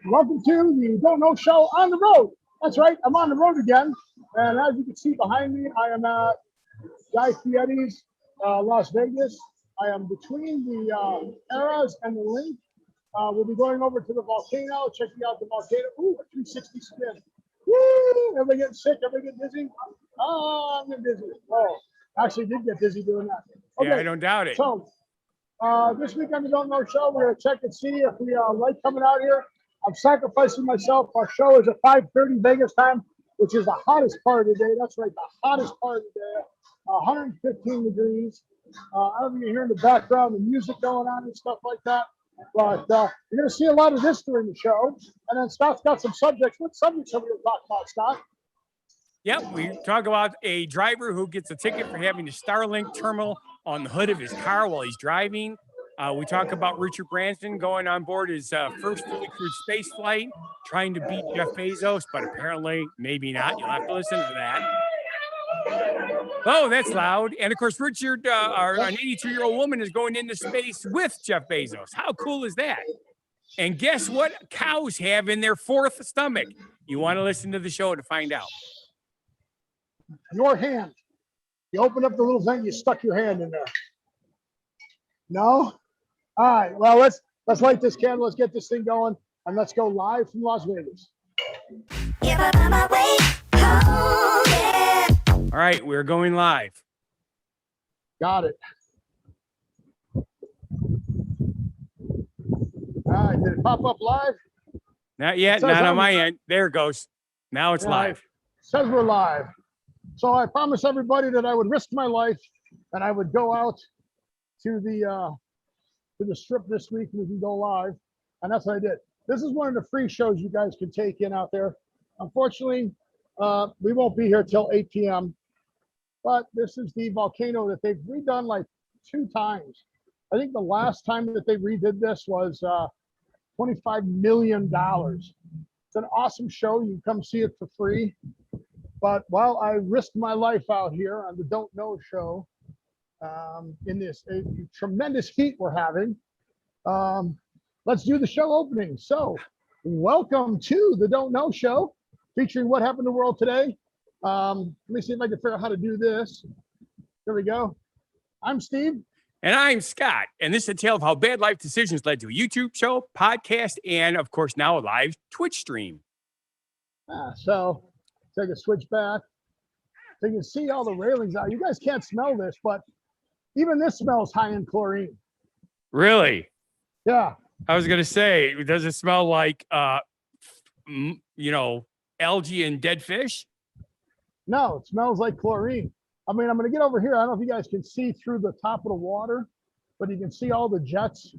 Welcome to the Don't Know Show on the road. That's right, I'm on the road again. And as you can see behind me, I am at Ispeity's Las Vegas. I am between the Eras and the Link. We'll be going over to the volcano, checking out the volcano. Ooh, a 360 spin. Woo! Everybody getting sick? Everybody get dizzy? Oh, I'm getting dizzy. Oh, actually did get dizzy doing that. Okay. Yeah, I don't doubt it. So this week on the Don't Know Show, we're going to check and see if we like coming out here. I'm sacrificing myself. Our show is at 5:30 Vegas time, which is the hottest part of the day. That's right, the hottest part of the day. 115 degrees. I don't know if you hear in the background the music going on and stuff like that. But you're going to see a lot of this during the show. And then Scott's got some subjects. What subjects are we going to talk about, Scott? Yep, we talk about a driver who gets a ticket for having the Starlink terminal on the hood of his car while he's driving. We talk about Richard Branson going on board his first fully crewed space flight, trying to beat Jeff Bezos, but apparently maybe not. You'll have to listen to that. Oh, that's loud. And of course, Richard, an 82-year-old woman, is going into space with Jeff Bezos. How cool is that? And guess what cows have in their fourth stomach? You want to listen to the show to find out. Your hand. You opened up the little thing, you stuck your hand in there. No? All right, well, let's light this candle, let's get this thing going, and let's go live from Las Vegas. All right, we're going live. Got it. All right, did it pop up live? Not yet, not on my end. There it goes. Now it's live. It says we're live. So I promised everybody that I would risk my life and I would go out to the strip this week and we can go live. And that's what I did. This is one of the free shows you guys can take in out there. Unfortunately, we won't be here till 8 p.m. But this is the volcano that they've redone like 2 times. I think the last time that they redid this was $25 million. It's an awesome show. You can come see it for free. But while I risked my life out here on the Don't Know Show, in this tremendous heat we're having, let's do the show opening. So welcome to the Don't Know Show, featuring what happened in the world today. Let me see if I can figure out how to do this. There we go. I'm Steve. And I'm Scott. And this is a tale of how bad life decisions led to a YouTube show, podcast, and of course now a live Twitch stream. So take a switch back. So you can see all the railings out. You guys can't smell this, but even this smells high in chlorine. Really? Yeah. I was going to say, does it smell like, algae and dead fish? No, it smells like chlorine. I mean, I'm going to get over here. I don't know if you guys can see through the top of the water, but you can see all the jets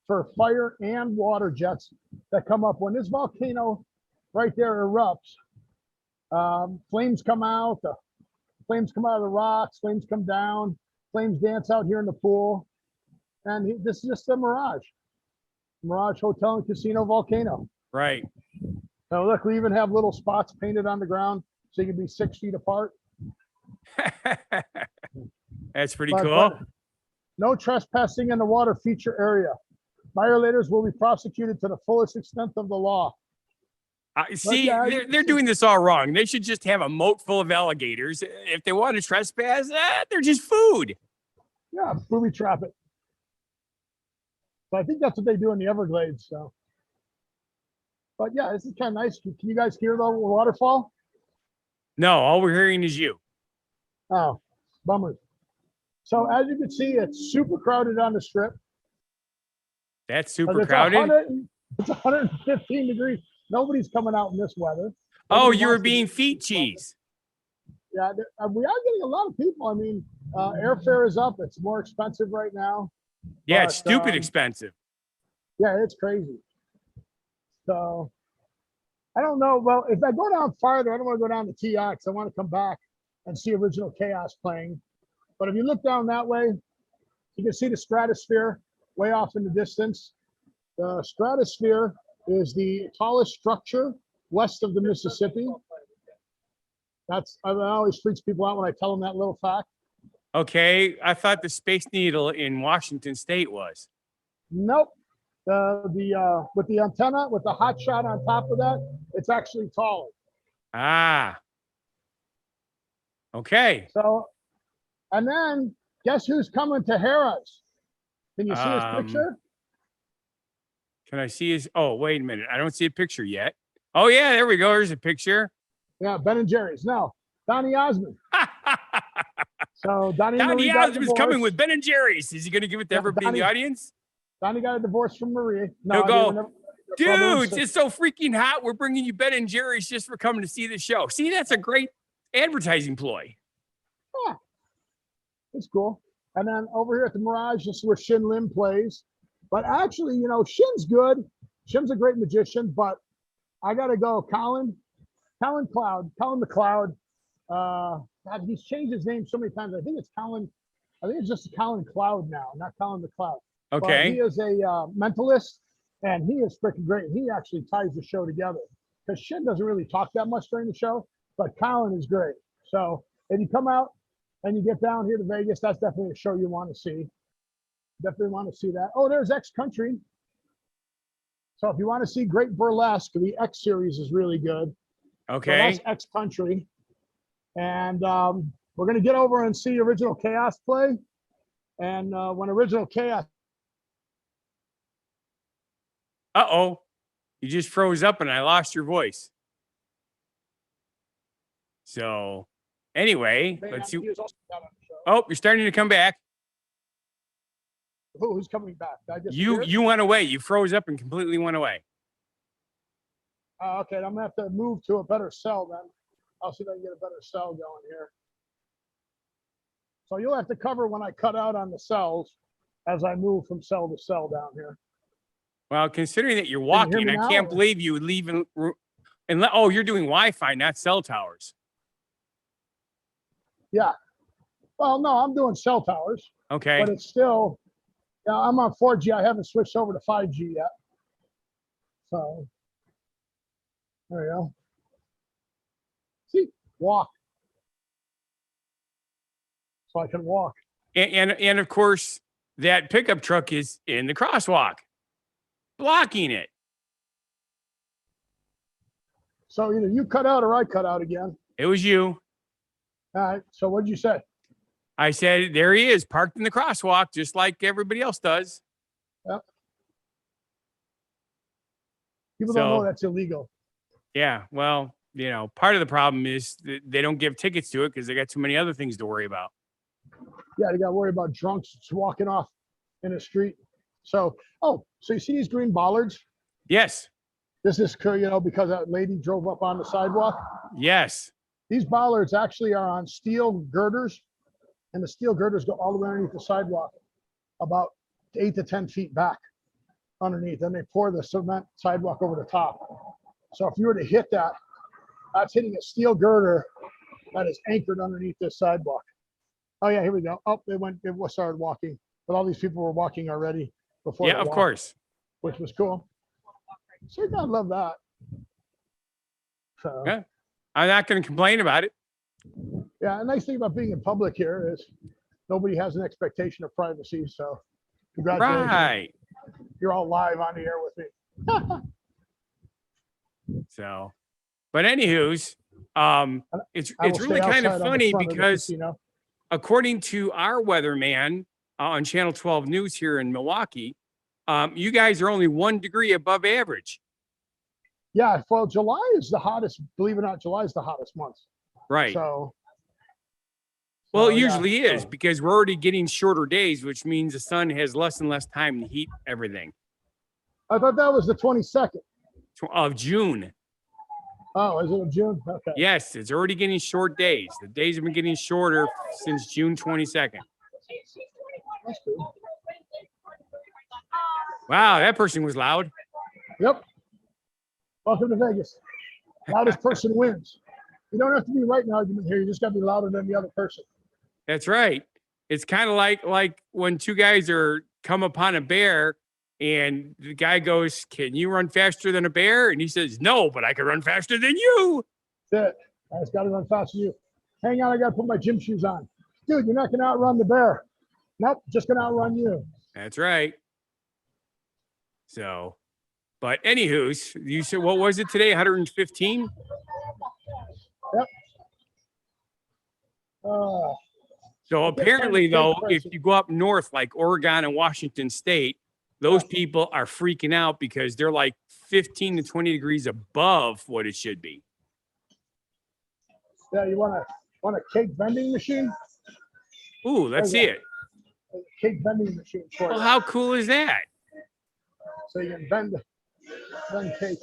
for fire and water jets that come up when this volcano right there erupts. Flames come out. Flames come out of the rocks. Flames come down. Flames dance out here in the pool. And this is just a mirage. Mirage Hotel and Casino volcano. Right. So look, we even have little spots painted on the ground so you can be 6 feet apart. That's pretty cool. But no trespassing in the water feature area. Violators will be prosecuted to the fullest extent of the law. See, they're doing this all wrong. They should just have a moat full of alligators. If they want to trespass, they're just food. Yeah, booby trap it. So I think that's what they do in the Everglades. So, but yeah, this is kind of nice. Can you guys hear the waterfall? No, all we're hearing is you. Oh, bummer. So as you can see, it's super crowded on the strip. That's super crowded. It's 115 degrees. Nobody's coming out in this weather. Oh, you were being feet cheese. Yeah, we are getting a lot of people. I mean, airfare is up. It's more expensive right now. Yeah, it's stupid expensive. Yeah, it's crazy. So I don't know. Well, if I go down farther, I don't want to go down to TX. I want to come back and see Original Chaos playing. But if you look down that way, you can see the stratosphere way off in the distance. The stratosphere is the tallest structure west of the Mississippi. That always freaks people out when I tell them that little fact. Okay, I thought the Space Needle in Washington State was. Nope. With the antenna, with the hot shot on top of that, it's actually taller. Ah. Okay. So, and then guess who's coming to Harrah's? Can you see his picture? Can I see his? Oh, wait a minute. I don't see a picture yet. Oh, yeah, there we go. There's a picture. Yeah, Ben and Jerry's. No, Donny Osmond. So Donny Osmond's coming with Ben and Jerry's. Is he going to give it to everybody in the audience? Donny got a divorce from Marie. No, he'll go, dude, it's so freaking hot. We're bringing you Ben and Jerry's just for coming to see the show. See, that's a great advertising ploy. Yeah, it's cool. And then over here at the Mirage, this is where Shin Lim plays. But actually, you know, Shin's good. Shin's a great magician, but I got to go. Colin McLeod. God, he's changed his name so many times. I think it's just Colin Cloud now, not Colin McLeod. Okay. But he is a mentalist, and he is freaking great. He actually ties the show together because Shin doesn't really talk that much during the show, but Colin is great. So if you come out and you get down here to Vegas, that's definitely a show you want to see. Definitely want to see that. Oh, there's X Country. So if you want to see great burlesque, the X series is really good. Okay. So that's X Country. And we're going to get over and see Original Chaos play. And when Original Chaos. Uh-oh. You just froze up and I lost your voice. So anyway, let's see. Oh, you're starting to come back. Who's coming back? You went away. You froze up and completely went away. Okay, I'm gonna have to move to a better cell then. I'll see if I can get a better cell going here. So you'll have to cover when I cut out on the cells as I move from cell to cell down here. Well, considering that you're walking, I can't believe you would leave and oh, you're doing Wi-Fi, not cell towers. Yeah. Well, no, I'm doing cell towers. Okay. But it's still, I'm on 4G. I haven't switched over to 5G yet. So there you go. See, walk. So I can walk. And of course, that pickup truck is in the crosswalk, blocking it. So either you cut out or I cut out again. It was you. All right. So what did you say? I said, there he is, parked in the crosswalk, just like everybody else does. Yep. People don't know that's illegal. Yeah. Well, you know, part of the problem is that they don't give tickets to it because they got too many other things to worry about. Yeah, they got to worry about drunks just walking off in the street. So you see these green bollards? Yes. This is, because that lady drove up on the sidewalk. Yes. These bollards actually are on steel girders, and the steel girders go all the way underneath the sidewalk, about 8 to 10 feet back underneath. Then they pour the cement sidewalk over the top. So if you were to hit that, that's hitting a steel girder that is anchored underneath this sidewalk. Oh yeah, here we go. Oh, they started walking, but all these people were walking already before. Yeah, of course. Which was cool. So you gotta love that. So, yeah, I'm not going to complain about it. Yeah, a nice thing about being in public here is nobody has an expectation of privacy. So, congratulations. Right. You're all live on the air with me. So, but anywho's, it's really kind of funny because according to our weatherman on Channel 12 News here in Milwaukee, you guys are only 1 degree above average. Yeah, well, July is the hottest. Believe it or not, July is the hottest month. Right. So well, it usually is because we're already getting shorter days, which means the sun has less and less time to heat everything. I thought that was the 22nd of June. Oh, is it in June? Okay. Yes, it's already getting short days. The days have been getting shorter since June 22nd. That's good. Wow, that person was loud. Yep. Welcome to Vegas. Loudest person wins. You don't have to be right in an argument here. You just got to be louder than the other person. That's right. It's kind of like when two guys are come upon a bear and the guy goes, "Can you run faster than a bear?" And he says, "No, but I can run faster than you." That's it. I just got to run faster than you. Hang on, I got to put my gym shoes on. Dude, you're not going to outrun the bear. Nope, just going to outrun you. That's right. So, but anywho's, you said, what was it today? 115? Yep. So apparently, though, if prices. you go up north, like Oregon and Washington State, those people are freaking out because they're like 15 to 20 degrees above what it should be. Yeah, you want a cake vending machine? Ooh, let's see it. A cake vending machine for Well, you. how cool is that? So you can vend cake.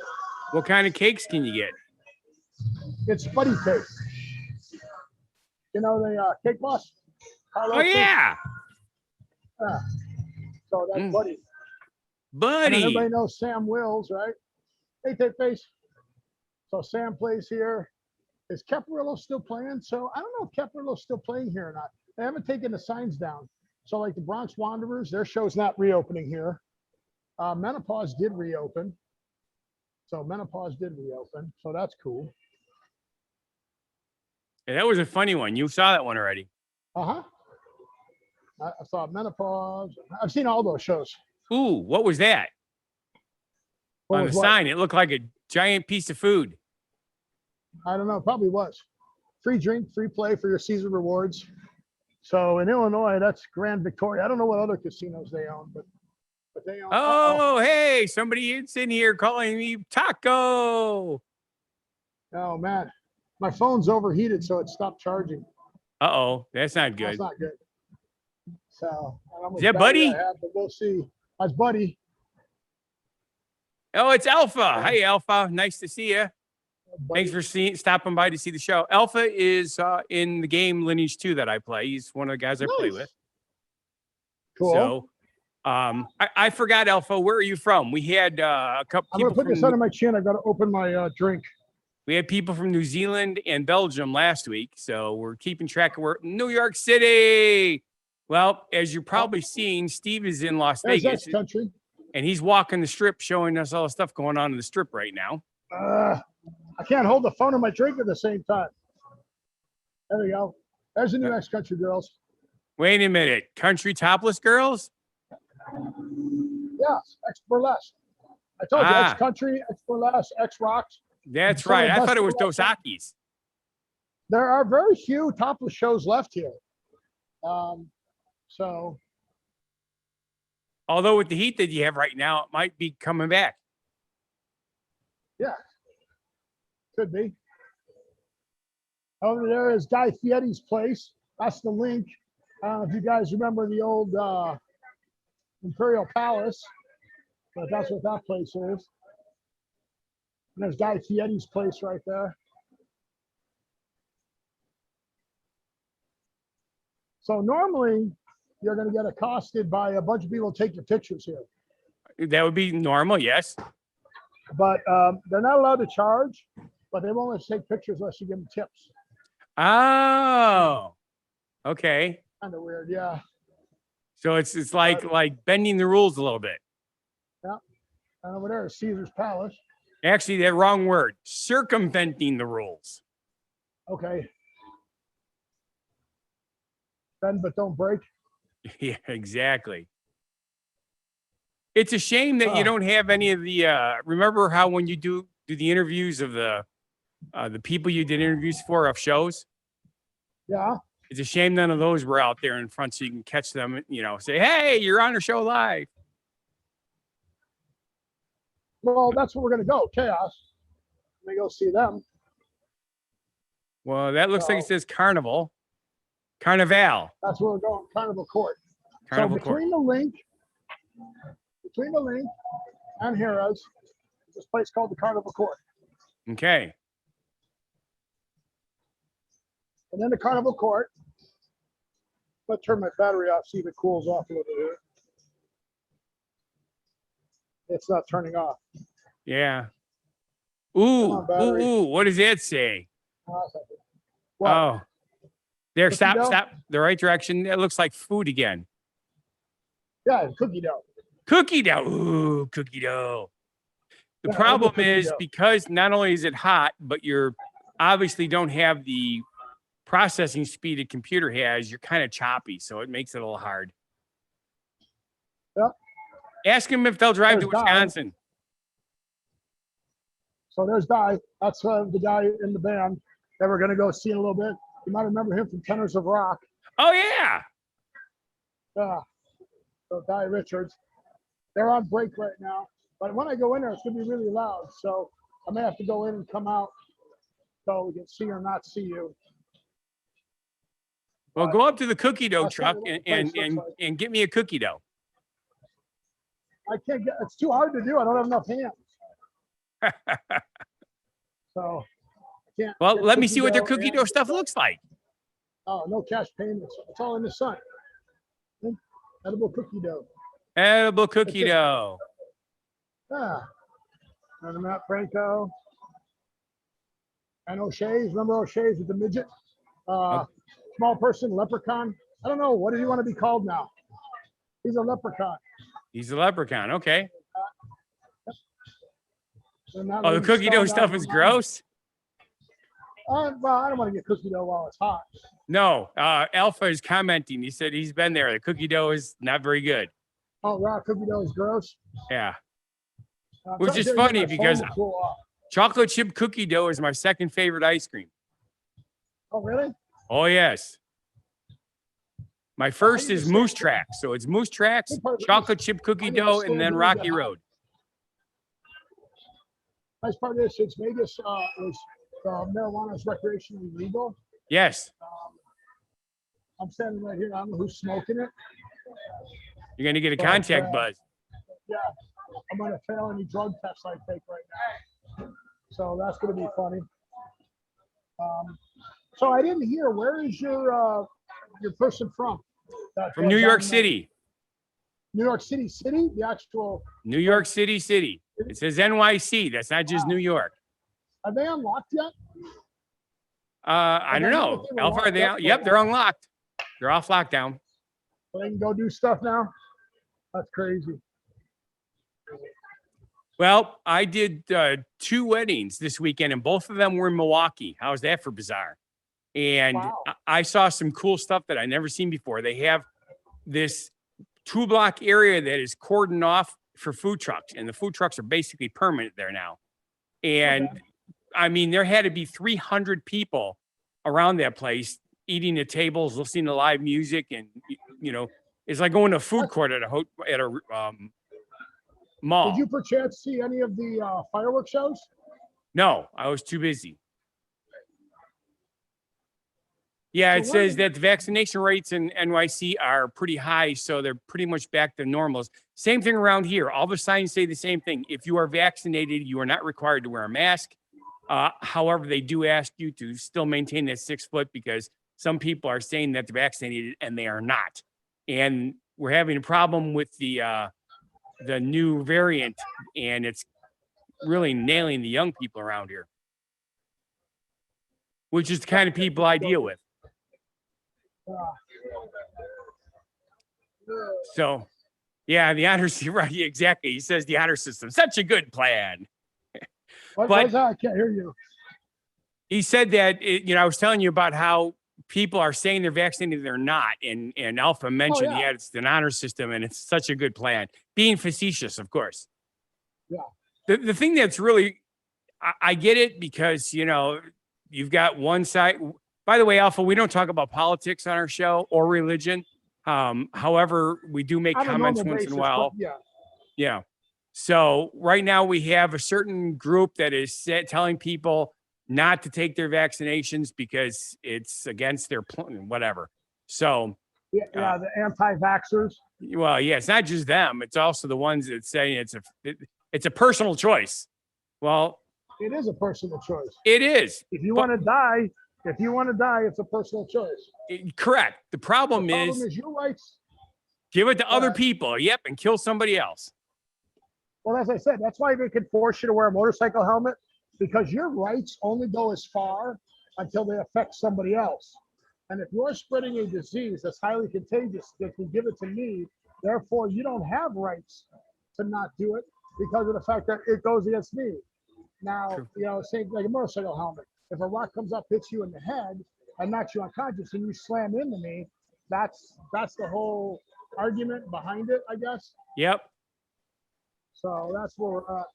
What kind of cakes can you get? It's Buddy cake. You know the cake boss? Oh, yeah. So that's Buddy. Buddy. And everybody knows Sam Wills, right? Hey, Tape Face. So Sam plays here. Is Caparillo still playing? So I don't know if Caparillo's still playing here or not. They haven't taken the signs down. So like the Bronx Wanderers, their show's not reopening here. Menopause did reopen. So that's cool. Yeah, that was a funny one. You saw that one already. I saw Menopause. I've seen all those shows. Ooh, what was that? On the sign, it looked like a giant piece of food. I don't know. Probably was. Free drink, free play for your Caesar rewards. So in Illinois, that's Grand Victoria. I don't know what other casinos they own, but they own. Oh, hey, somebody is in here calling me Taco. Oh, man. My phone's overheated, so it stopped charging. Uh-oh, that's not good. That's not good. So, is that Buddy? We'll see. That's Buddy. Oh, it's Alpha. Hey, Alpha. Nice to see you. Thanks for stopping by to see the show. Alpha is in the game Lineage 2 that I play. He's one of the guys I play with. Cool. So, I forgot, Alpha. Where are you from? We had a couple. I'm gonna put this under my chin. I've got to open my drink. We had people from New Zealand and Belgium last week, so we're keeping track of where New York City. Well, as you're probably seeing, Steve is in Las Vegas, country, and he's walking the strip, showing us all the stuff going on in the strip right now. I can't hold the phone and my drink at the same time. There we go. There's the New X Country Girls. Wait a minute, Country Topless Girls? Yes, X Burlesque. I told you, X Country, X Burlesque, X Rocks. That's right. I thought it was Dos Equis. There are very few topless shows left here. So, although with the heat that you have right now, it might be coming back. Yeah, could be. Over there is Guy Fieri's place. That's the link. I don't know if you guys remember the old Imperial Palace, but that's what that place is. And there's Guy Fieri's place right there. So normally you're going to get accosted by a bunch of people to take your pictures here. That would be normal, yes. But they're not allowed to charge, but they won't let you take pictures unless you give them tips. Oh, okay. Kind of weird, yeah. So it's like bending the rules a little bit. Yeah. And over there is Caesar's Palace. Actually, that wrong word. Circumventing the rules. Okay. Bend but don't break. Yeah, exactly. It's a shame that you don't have any of the. Remember how when you do the interviews of the people you did interviews for of shows? Yeah. It's a shame none of those were out there in front so you can catch them. Say, hey, you're on our show live. Well, that's where we're going to go. Chaos. Let me go see them. Well, that looks like it says Carnival. Carnival. That's where we're going. Carnival Court. Carnival so between Court. the link and Heroes, this place called the Carnival Court. Okay. And then the Carnival Court. Let's turn my battery off, see if it cools off a little bit here. It's not turning off. Yeah. Ooh, what does that say? What? Oh, there, stop. The right direction. It looks like food again. Yeah, cookie dough. Cookie dough. Ooh, cookie dough. The problem is because not only is it hot, but you're obviously don't have the processing speed a computer has. You're kind of choppy, so it makes it a little hard. Yep. Ask him if they'll drive There's to Wisconsin. So there's Di. That's the guy in the band that we're going to go see in a little bit. You might remember him from Tenors of Rock. Oh, yeah. So Di Richards. They're on break right now. But when I go in there, it's going to be really loud. So I may have to go in and come out so we can see or not see you. Well, go up to the cookie dough truck what the place looks like. and get me a cookie dough. I can't get, it's too hard to do. I don't have enough hands. So I can't. Well, get let me cookie see what their dough cookie and- dough stuff looks like. Oh, no cash payments. It's all in the sun. Edible cookie dough. Edible cookie dough. And Matt Franco. And O'Shea's. Remember O'Shea's with the midget? Small person, leprechaun. I don't know. What does he want to be called now? He's a leprechaun. He's a leprechaun. Okay. And that Oh, the lady's cookie dough spelled stuff out is wrong. gross. Well, I don't want to get cookie dough while it's hot. No, Alpha is commenting. He said he's been there. The cookie dough is not very good. Oh, raw cookie dough is gross. Yeah. I'm Which trying is to get funny my because phone to cool off. chocolate chip cookie dough is my second favorite ice cream. Oh, really? Oh, yes. My first is Moose Tracks. So it's Moose Tracks, chocolate chip cookie dough, and then Rocky Road. Nice part is since Vegas was marijuana is recreationally legal. Yes. I'm standing right here. I don't know who's smoking it. You're going to get a contact buzz. Yeah, I'm gonna fail any drug tests I take right now. So that's gonna be funny. So I didn't hear. Where is your person from? From New York City. New York City, the actual. New York City, city. It says NYC. That's not just New York. Are they unlocked yet? I don't know. Alpha, are they out? Yep, they're unlocked. They're off lockdown. So they can go do stuff now. That's crazy. Well, I did 2 weddings this weekend, and both of them were in Milwaukee. How's that for bizarre? And Wow. I saw some cool stuff that I never seen before. They have this 2-block area that is cordoned off for food trucks, and the food trucks are basically permanent there now. And I mean, there had to be 300 people around that place eating at tables, listening to live music, and it's like going to a food court at a mall. Did you perchance see any of the fireworks shows? No, I was too busy. Yeah, it says that the vaccination rates in NYC are pretty high, so they're pretty much back to normals. Same thing around here. All the signs say the same thing. If you are vaccinated, you are not required to wear a mask. However, they do ask you to still maintain that 6 foot because some people are saying that they're vaccinated and they are not. And we're having a problem with the new variant, and it's really nailing the young people around here, which is the kind of people I deal with. So, yeah, the honor system, right? Exactly. He says the honor system, such a good plan. What But- was that? I can't hear you. He said that, I was telling you about how people are saying they're vaccinated, they're not. And Alpha mentioned, yeah. it's an honor system and it's such a good plan. Being facetious, of course. Yeah. The thing that's really, I get it because, you've got one side. By the way, Alpha, we don't talk about politics on our show or religion. However, we do make On a comments normal once in a basis, while. but yeah. Yeah. So right now we have a certain group that is telling people not to take their vaccinations because it's against their whatever. So, Yeah, the anti-vaxxers. well, yeah, it's not just them. It's also the ones that say it's a personal choice. Well, It is a personal choice. it is. If you want to die, it's a personal choice. Correct. The problem, The problem is is your rights. give it to other people. Yep. And kill somebody else. Well, as I said, that's why they can force you to wear a motorcycle helmet, because your rights only go as far until they affect somebody else. And if you're spreading a disease that's highly contagious that can give it to me, therefore you don't have rights to not do it because of the fact that it goes against me. Now, True. same like a motorcycle helmet. If a rock comes up, hits you in the head, and knocks you unconscious, and you slam into me, that's the whole argument behind it, I guess. Yep. So that's where we're at.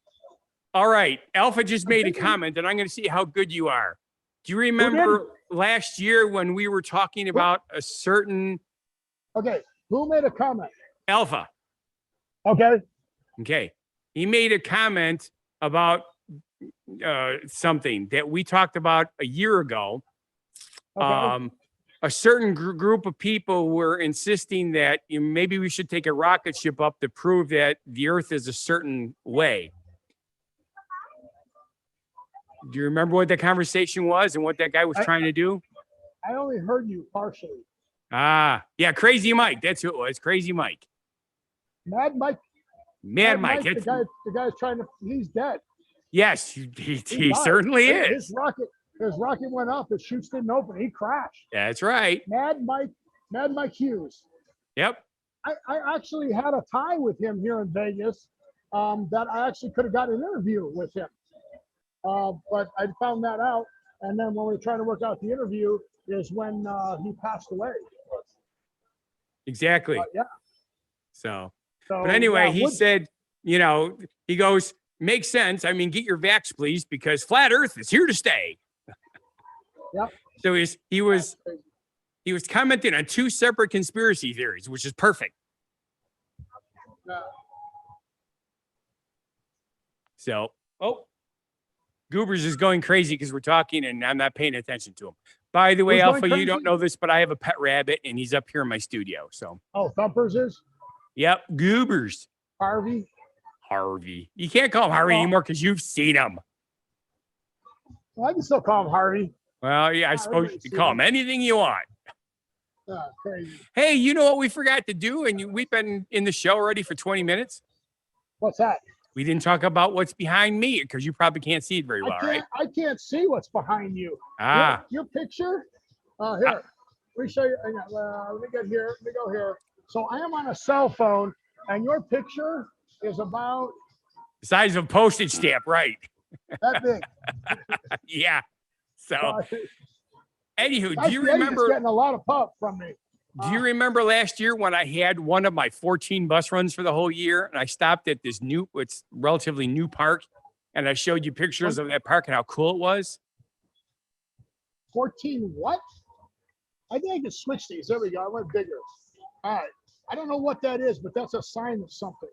All right. Alpha just made a comment, and I'm going to see how good you are. Do you remember last year when we were talking about a certain Okay, who made a comment? Alpha? Okay. Okay. He made a comment about something that we talked about a year ago. Okay. A certain group of people were insisting that maybe we should take a rocket ship up to prove that the Earth is a certain way. Do you remember what that conversation was and what that guy was trying to do? I only heard you partially. Ah, yeah, Crazy Mike. That's who it was. Crazy Mike. Mad Mike. Mad Mike. The guy's trying to. He's dead. Yes, he certainly is. His rocket went up. His chutes didn't open. He crashed. That's right. Mad Mike Hughes. Yep. I actually had a tie with him here in Vegas. That I actually could have got an interview with him. But I found that out, and then when we were trying to work out the interview is when he passed away. Exactly. Yeah. So but anyway, yeah, he said, he goes, makes sense. I mean, get your vax, please, because flat Earth is here to stay. Yep. So he was commenting on two separate conspiracy theories, which is perfect. Yeah. So, Goobers is going crazy because we're talking and I'm not paying attention to him. By the way, Alpha, you don't know this, but I have a pet rabbit and he's up here in my studio. So. Oh, Thumpers is? Yep, Goobers. Harvey. You can't call him Harvey anymore because you've seen him. Well, I can still call him Harvey. Well, yeah, I suppose you can call him anything you want. Crazy. Hey, you know what we forgot to do? And we've been in the show already for 20 minutes. What's that? We didn't talk about what's behind me because you probably can't see it very well, right? I can't see what's behind you. Ah. Your picture? Here. Let me show you. Let me get here. Let me go here. So I am on a cell phone, and your picture is about the size of a postage stamp, right? That big. Yeah. So, anywho, do you remember getting a lot of pop from me? Do you remember last year when I had one of my 14 bus runs for the whole year, and I stopped at this it's relatively new park, and I showed you pictures of that park and how cool it was? 14 what? I think I can switch these. There we go. I went bigger. All right. I don't know what that is, but that's a sign of something.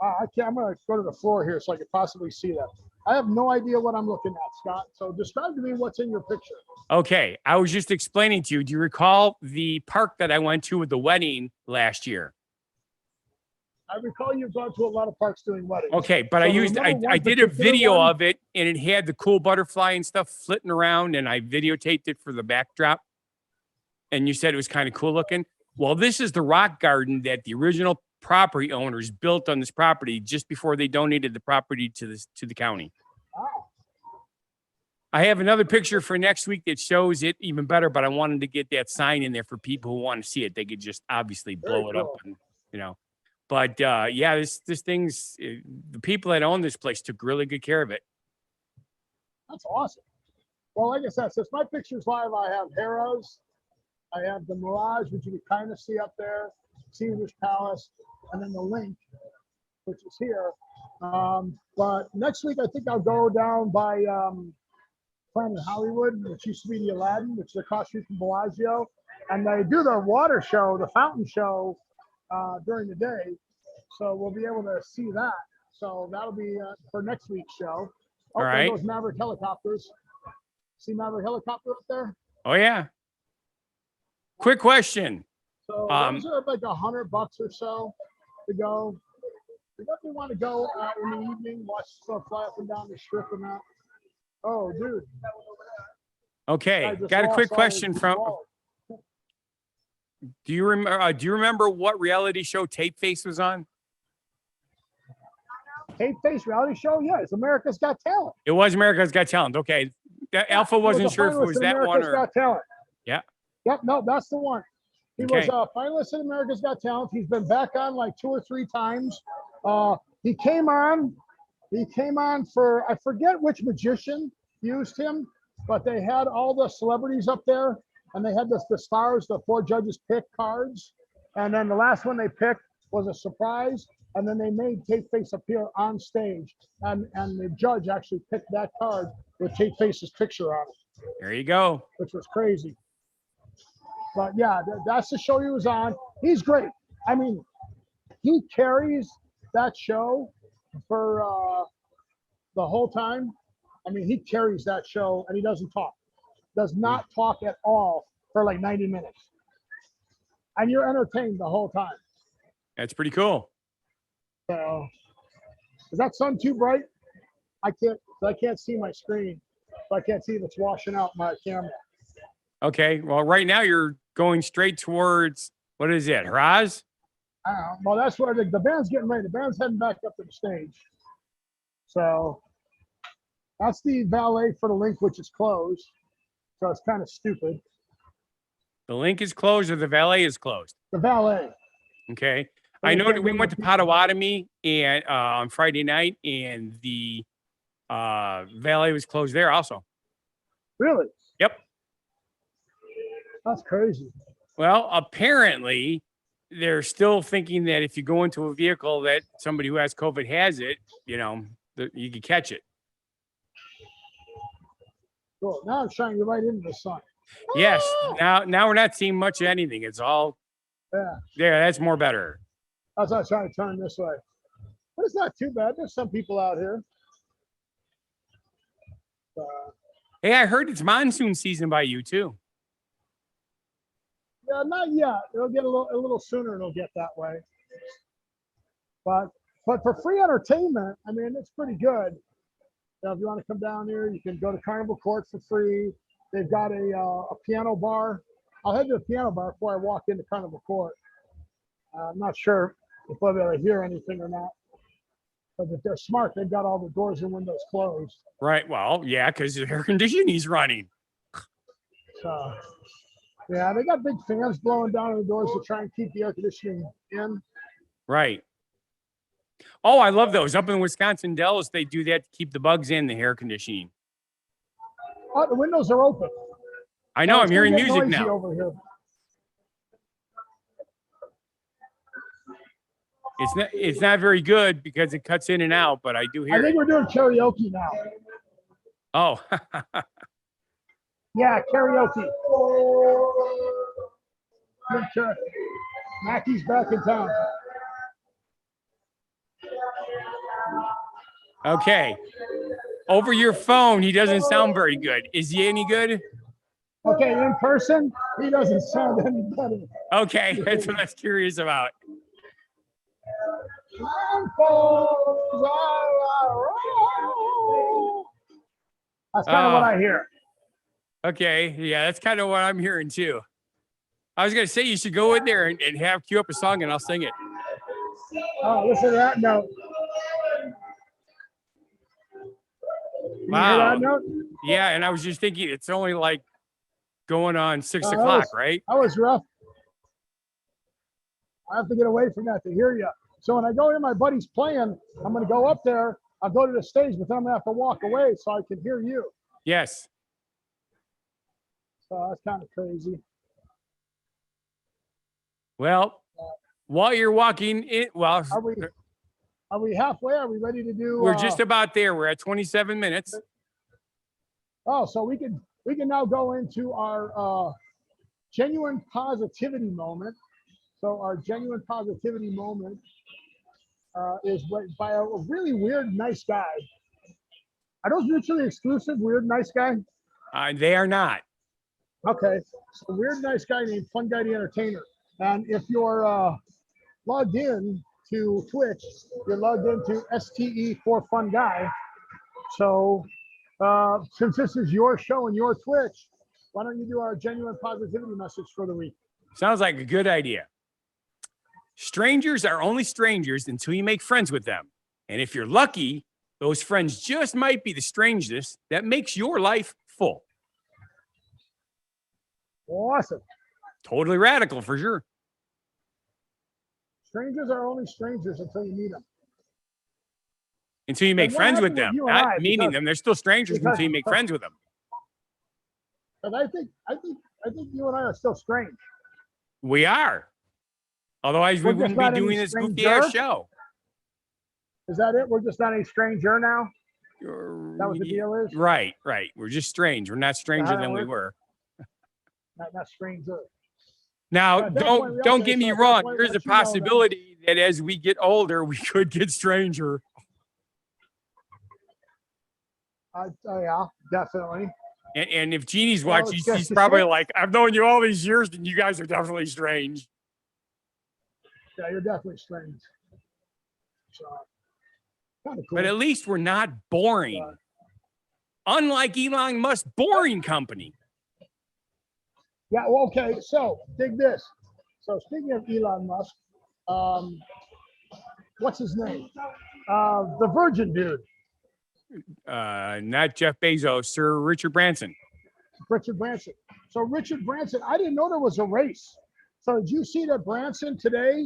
I'm going to go to the floor here so I can possibly see that. I have no idea what I'm looking at, Scott. So describe to me what's in your picture. Okay. I was just explaining to you. Do you recall the park that I went to with the wedding last year? I recall you've gone to a lot of parks doing weddings. Okay. But so I did a video of it, and it had the cool butterfly and stuff flitting around, and I videotaped it for the backdrop. And you said it was kind of cool looking. Well, this is the rock garden that the original property owners built on this property just before they donated the property to the county. Wow. I have another picture for next week that shows it even better, but I wanted to get that sign in there for people who want to see it. They could just obviously blow it up, and, But yeah, this thing's the people that own this place took really good care of it. That's awesome. Well, like I said, since my picture's live, I have Harrah's, I have the Mirage, which you can kind of see up there, Caesar's Palace, and then the Link, which is here. But next week, I think I'll go down by Planet Hollywood, which used to be the Aladdin, which is across the street from Bellagio. And they do the water show, the fountain show during the day. So we'll be able to see that. So that'll be for next week's show. All right. Those Maverick helicopters. See Maverick helicopter up there? Oh, yeah. Quick question. So those are like $100 or so to go. We definitely want to go in the evening, watch stuff fly up and down the strip and that. Oh, dude. Okay, got a quick question from. Do you remember what reality show Tape Face was on? Tape Face reality show? Yeah, it's America's Got Talent. It was America's Got Talent. Okay, Alpha wasn't sure if it was that one or. Got Talent. Yeah. Yep. No, that's the one. He Okay. was a finalist in America's Got Talent. He's been back on like 2 or 3 times. He came on for, I forget which magician used him, but they had all the celebrities up there, and they had the stars, the 4 judges pick cards, and then the last one they picked was a surprise, and then they made Tapeface appear on stage, and the judge actually picked that card with Tapeface's picture on it, There you go. which was crazy. But yeah, that's the show he was on. He's great. I mean, he carries that show for the whole time. I mean, he carries that show, and he doesn't talk. Does not talk at all for like 90 minutes. And you're entertained the whole time. That's pretty cool. So, is that sun too bright? I can't see my screen. So I can't see if it's washing out my camera. Okay. Well, right now you're going straight towards, what is it, Haraz? I don't know. Well, that's where the band's getting ready. The band's heading back up to the stage. So that's the valet for the link, which is closed. So it's kind of stupid. The link is closed or the valet is closed? The valet. Okay. I know that we went to Potawatomi and on Friday night, and the valet was closed there also. Really? Yep. That's crazy. Well, apparently they're still thinking that if you go into a vehicle that somebody who has COVID has it, you know, you can catch it. Cool. Now I'm shining right into the sun. Yes. Now we're not seeing much of anything. It's all, Yeah. that's more better. That's why I was trying to turn this way. But it's not too bad. There's some people out here. Hey, I heard it's monsoon season by you too. Yeah, not yet. It'll get a little sooner. It'll get that way. But for free entertainment, I mean, it's pretty good. So if you want to come down here, you can go to Carnival Court for free. They've got a piano bar. I'll head to the piano bar before I walk into Carnival Court. I'm not sure if I'll be able to hear anything or not. But if they're smart, they've got all the doors and windows closed. Right. Well, yeah, because the air conditioning is running. So, yeah, they got big fans blowing down on the doors to try and keep the air conditioning in. Right. Oh, I love those. Up in Wisconsin Dells, they do that to keep the bugs in the air conditioning. Oh, the windows are open. I know. I'm hearing music noisy now. over here. It's not very good because it cuts in and out, but I do hear I think it. we're doing karaoke now. Oh. Yeah, karaoke. Okay. Mackey's back in town. Okay. Over your phone, he doesn't sound very good. Is he any good? Okay, in person, he doesn't sound any better. Okay, that's what I was curious about. That's kind of what I hear. Okay, yeah, that's kind of what I'm hearing too. I was gonna say you should go in there and have cue up a song and I'll sing it. Oh, listen to that note. You Wow. hear that note? Yeah, and I was just thinking it's only like going on 6 o'clock, right? That was rough. I have to get away from that to hear you. So when I go in, my buddy's playing. I'm going to go up there. I'll go to the stage, but then I'm going to have to walk away so I can hear you. Yes. So that's kind of crazy. Well, while you're walking in, well, Are we halfway? Are we ready to do? we're just about there. We're at 27 minutes. Oh, so we can now go into our genuine positivity moment. So our genuine positivity moment is by a really weird, nice guy. Are those mutually exclusive? Weird, nice guy? They are not. Okay. So weird, nice guy named Funguy The Entertainer. And if you're logged in to Twitch, you're logged into STE for Fun Guy. So since this is your show and your Twitch, why don't you do our genuine positivity message for the week? Sounds like a good idea. Strangers are only strangers until you make friends with them. And if you're lucky, those friends just might be the strangeness that makes your life full. Awesome. Totally radical for sure. Strangers are only strangers until you meet them. Until you make And what friends with happened them. with you and Not I, meeting because- them. They're still strangers because- until you make friends with them. And I think you and I are still strange. We are. Otherwise, we We're just wouldn't be not any doing this goofy ass stranger. show. Is that it? We're just not any stranger now? That what the deal is? Right. We're just strange. We're not stranger than we were. Not stranger. Now, don't get me wrong. There's a possibility that as we get older, we could get stranger. Yeah, definitely. And if Jeannie's watching, she's probably like, I've known you all these years, and you guys are definitely strange. Yeah, you're definitely strange. So, kind of cool. But at least we're not boring. Unlike Elon Musk's boring company. Yeah, well, okay, so dig this. So speaking of Elon Musk, what's his name? The Virgin dude. Not Jeff Bezos, Sir Richard Branson. Richard Branson. So Richard Branson, I didn't know there was a race. So did you see that Branson today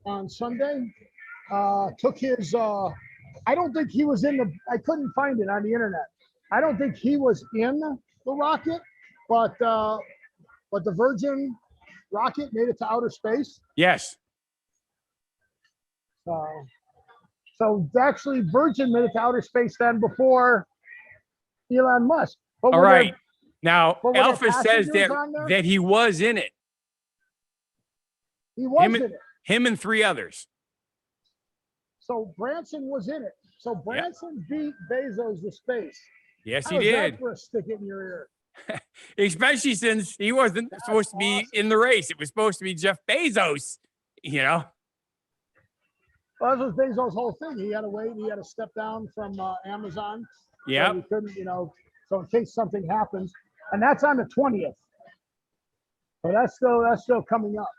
on Sunday took his, I don't think he was in I couldn't find it on the internet. I don't think he was in the rocket, but the Virgin rocket made it to outer space. Yes. So actually Virgin made it to outer space then before Elon Musk. But all right. Now, Alpha says that he was in it. He was in it. Him and 3 others. So Branson was in it. So Branson beat Bezos to space. Yes, he did. For a stick it in your ear. Especially since he wasn't supposed to be in the race. It was supposed to be Jeff Bezos, you know? Well, that was Bezos' whole thing. He had to wait. He had to step down from Amazon. Yeah. So he couldn't, so in case something happens. And that's on the 20th. So that's still coming up.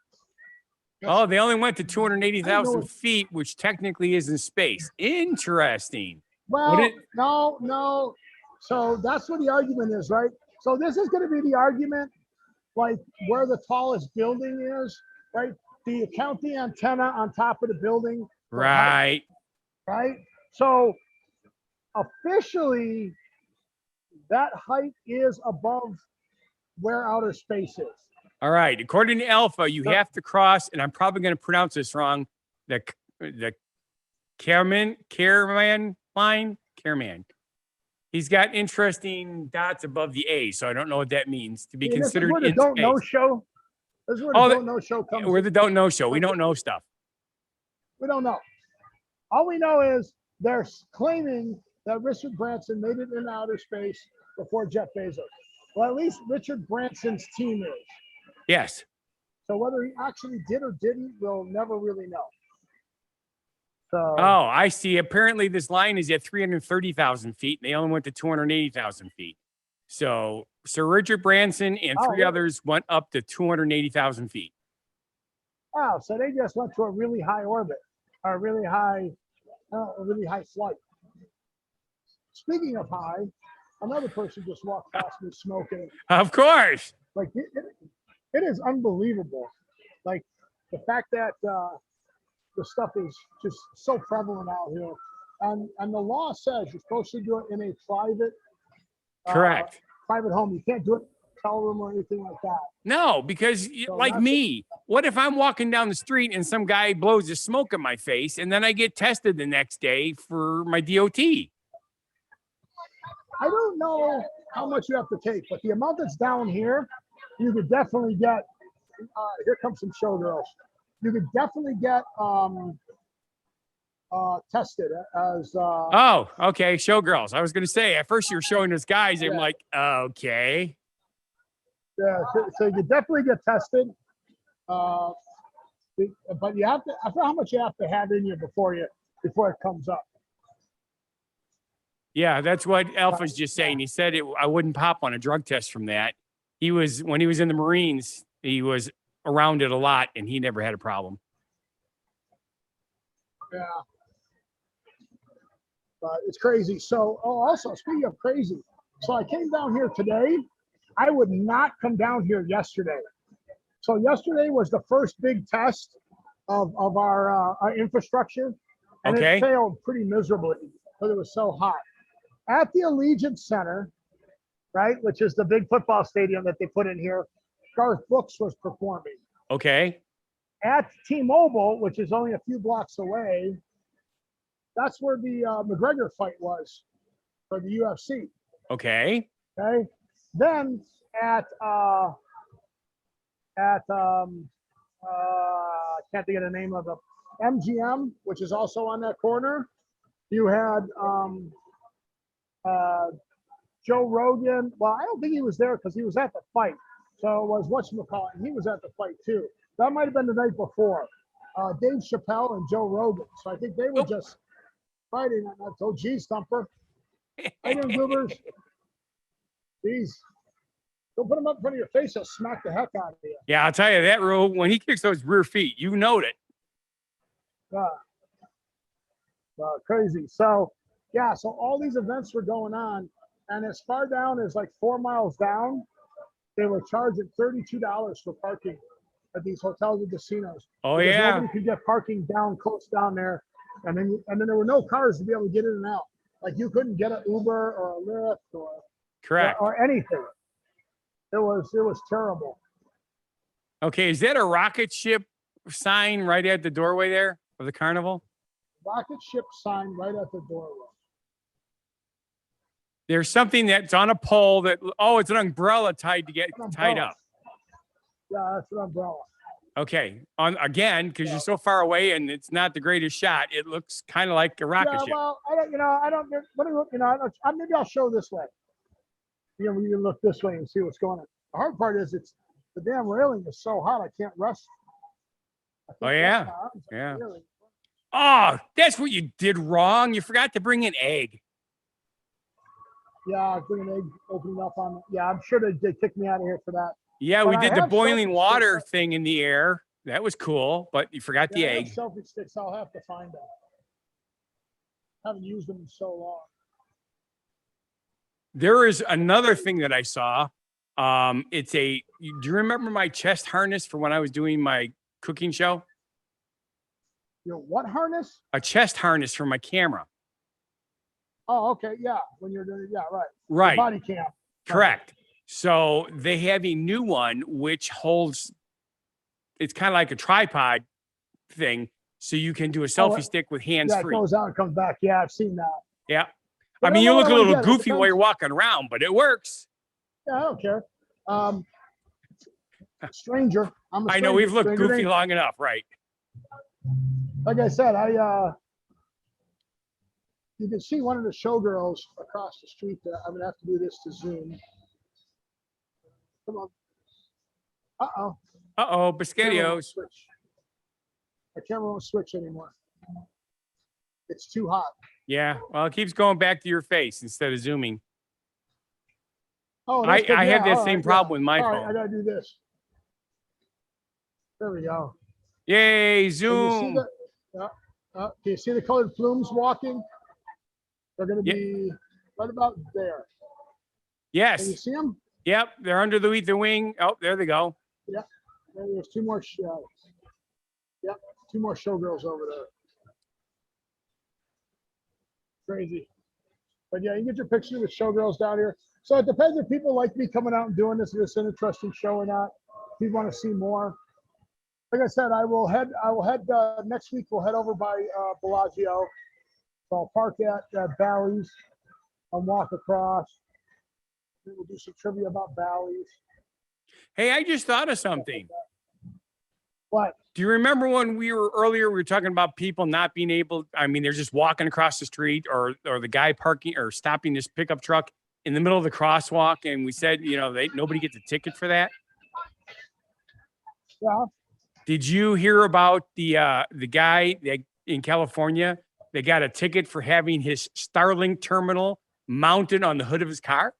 They only went to 280,000 feet, which technically is in space. Interesting. Well, no. So that's what the argument is, right? So this is going to be the argument, like where the tallest building is, right? Do you count the antenna on top of the building? Right. Right. So officially, that height is above where outer space is. All right. According to Alpha, you have to cross, and I'm probably going to pronounce this wrong, the Kármán line. Kármán. He's got interesting dots above the A, so I don't know what that means to be considered in space. Don't know show. This is where the don't know show comes. We're the don't know show. We don't know stuff. We don't know. All we know is they're claiming that Richard Branson made it in outer space before Jeff Bezos. Well, at least Richard Branson's team is. Yes. So whether he actually did or didn't, we'll never really know. So. Oh, I see. Apparently, this line is at 330,000 feet. They only went to 280,000 feet. So Sir Richard Branson and 3 others went up to 280,000 feet. Wow. So they just went to a really high orbit, a really high flight. Speaking of high, another person just walked past me smoking. Of course. Like it is unbelievable. Like the fact that the stuff is just so prevalent out here. And the law says you're supposed to do it in a private correct private home. You can't do it in a hotel room or anything like that. No, because like me, what if I'm walking down the street and some guy blows a smoke in my face and then I get tested the next day for my DOT? I don't know how much you have to take, but the amount that's down here, you could definitely get, here comes some showgirls. You could definitely get tested as oh, okay, showgirls. I was gonna say at first you were showing us guys, and I'm like, okay. Yeah, so you could definitely get tested. But you have to, I forgot how much you have to have in you before it comes up. Yeah, that's what Alpha's just saying. He said I wouldn't pop on a drug test from that. When he was in the Marines, he was around it a lot and he never had a problem. Yeah. But it's crazy. So, also speaking of crazy, so I came down here today. I would not come down here yesterday. So yesterday was the first big test of our infrastructure, and it failed pretty miserably because it was so hot. At the Allegiant Center, right, which is the big football stadium that they put in here, Garth Brooks was performing. Okay. At T-Mobile, which is only a few blocks away, That's where the McGregor fight was for the UFC. Okay. Okay. Then at I can't think of the name of the MGM, which is also on that corner. You had Joe Rogan. Well, I don't think he was there because he was at the fight. So it was whatchamacallit, and he was at the fight too. That might have been the night before. Dave Chappelle and Joe Rogan. So I think they were just fighting. And I told, geez, Stumper. Hi there, Goobers. Jeez. Don't put him up in front of your face. He'll smack the heck out of you. Yeah, I'll tell you that, Ro, when he kicks those rear feet, you know it. Crazy. So, yeah, so all these events were going on. And as far down as like 4 miles down, they were charging $32 for parking at these hotels and casinos. Oh, because yeah. Nobody could get parking down close down there. And then there were no cars to be able to get in and out. Like you couldn't get an Uber or a Lyft Correct. or anything. It was terrible. Okay, is that a rocket ship sign right at the doorway there of the carnival? Rocket ship sign right at the doorway. There's something that's on a pole that, oh, it's an umbrella tied up. Yeah, that's an umbrella. Okay, again, because you're so far away and it's not the greatest shot, it looks kind of like a rocket ship. Well, let me look, maybe I'll show this way. We can look this way and see what's going on. The hard part is the damn railing is so hot I can't rest. Oh, yeah. Yeah. Oh, that's what you did wrong. You forgot to bring an egg. Yeah, I bring an egg opening up on. Yeah, I'm sure they kicked me out of here for that. Yeah, we did the boiling water thing in the air. That was cool, but you forgot the egg. Selfie sticks, I'll have to find them. Haven't used them in so long. There is another thing that I saw. Do you remember my chest harness for when I was doing my cooking show? Your what harness? A chest harness for my camera. Oh, okay. Yeah. When you're doing it. Yeah, right. Right. The body cam. Correct. So they have a new one which holds, it's kind of like a tripod thing. So you can do a selfie stick with hands free. Yeah, it goes out and comes back. Yeah, I've seen that. Yeah. I mean, you look a little goofy while you're walking around, but it works. Yeah, I don't care. Stranger. I know we've looked goofy long enough, right? Like I said, you can see one of the showgirls across the street there. I'm gonna have to do this to zoom. Come on. Uh-oh, Biscottios. My camera won't switch anymore. It's too hot. Yeah, well, it keeps going back to your face instead of zooming. Oh, I have that same problem with my phone. I gotta do this. There we go. Yay, zoom. Can you see the colored plumes walking? They're going to be right about there. Yes. Can you see them? Yep, they're under the wing. Oh, there they go. Yeah. There's two more. Yep, two more showgirls over there. Crazy. But yeah, you get your picture with showgirls down here. So it depends if people like me coming out and doing this. If it's an interesting show or not. If you want to see more. Like I said, I will head next week. We'll head over by Bellagio. So I'll park at Bally's and walk across. Then we'll do some trivia about Bally's. Hey, I just thought of something. What? Do you remember when we were talking about people not being able, I mean, they're just walking across the street or the guy parking or stopping this pickup truck in the middle of the crosswalk. And we said, nobody gets a ticket for that. Yeah. Did you hear about the guy that in California that got a ticket for having his Starlink terminal mounted on the hood of his car?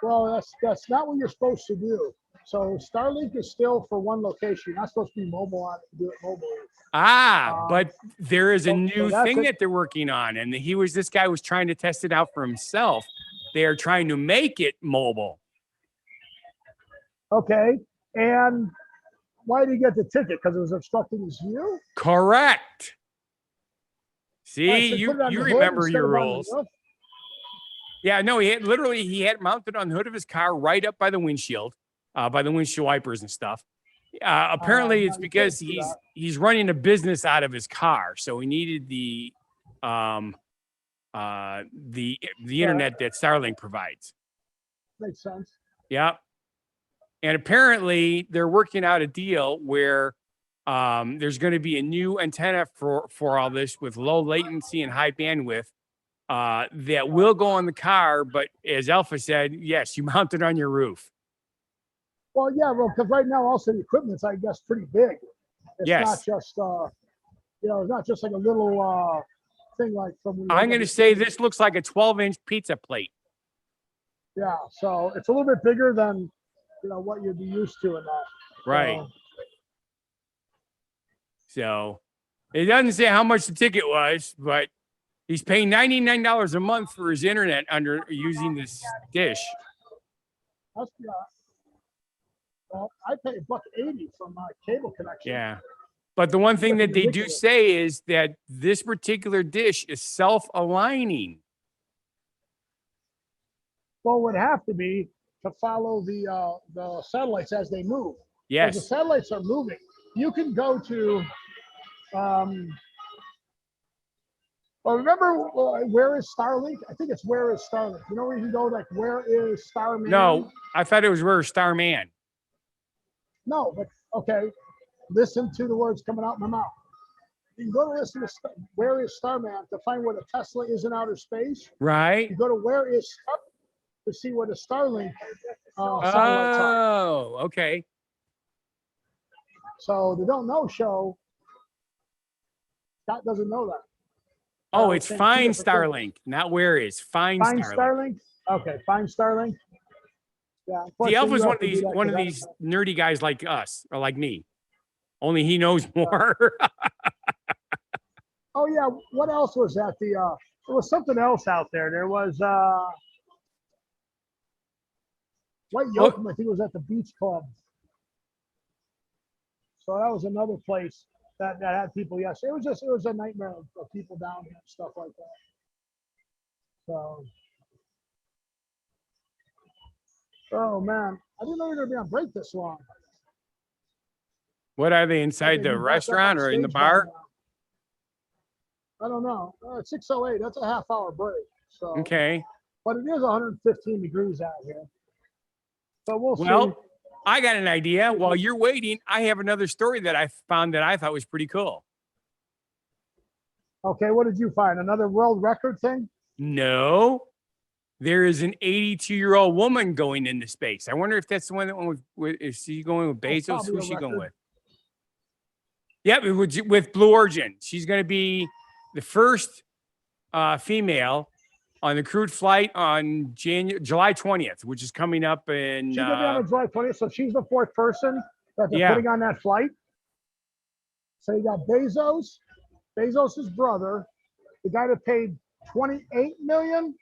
Well, that's not what you're supposed to do. So Starlink is still for one location. You're not supposed to be mobile on it, do it mobily. But there is a new thing that they're working on, and this guy was trying to test it out for himself. They are trying to make it mobile. Okay, and why did he get the ticket? Because it was obstructing his view? Correct. See, Right, so you remember your rules. Yeah, no, he had it mounted on the hood of his car right up by the windshield wipers and stuff. Apparently, it's No, you because can't do that. he's running a business out of his car, so he needed the internet that Starlink provides. Makes sense. Yeah, and apparently they're working out a deal where there's going to be a new antenna for all this with low latency and high bandwidth that will go on the car. But as Alpha said, yes, you mount it on your roof. Well, yeah, well, because right now also the equipment's, I guess, pretty big. It's Yes. not just, it's not just like a little thing like from. I'm going to say this looks like a 12-inch pizza plate. Yeah, so it's a little bit bigger than, what you'd be used to in that. Right. So it doesn't say how much the ticket was, but he's paying $99 a month for his internet under using this dish. That's, well, I pay $1.80 for my cable connection. Yeah. But the one thing that they do say is that this particular dish is self-aligning. Well, it would have to be to follow the satellites as they move. Yes. The satellites are moving. You can go to, well, remember where is Starlink? I think it's where is Starlink. You know where you can go, like where is Starman? No, I thought it was where is Starman. No, but okay. Listen to the words coming out of my mouth. You can go to listen to where is Starman to find where the Tesla is in outer space. Right. You go to where is Star to see where the Starlink satellites are. Oh, okay. So the Don't Know show, Scott doesn't know that. Oh, it's Find Starlink, not where is. Find Starlink. Okay, Find Starlink. Yeah. The Alpha's one of these nerdy guys like us or like me. Only he knows more. Oh yeah. What else was that? There was something else out there. There was White Yoakum, I think it was at the Beach Club. So that was another place that had people. Yes, it was a nightmare of people down here and stuff like that. So, oh man, I didn't know you were gonna be on break this long. What are they inside the restaurant or in the bar? I don't know. It's 6:08. That's a half-hour break. So okay. But it is 115 degrees out here. So we'll see. Well, I got an idea. While you're waiting, I have another story that I found that I thought was pretty cool. Okay, what did you find? Another world record thing? No. There is an 82-year-old woman going into space. I wonder if that's the one that went with is she going with Bezos? Who's she going with? Yep, with Blue Origin. She's going to be the first female on the crewed flight on July 20th, which is coming up in. She's going to be on July 20th, so she's the fourth person that they're putting on that flight. So you got Bezos, Bezos's brother, the guy that paid $28 million.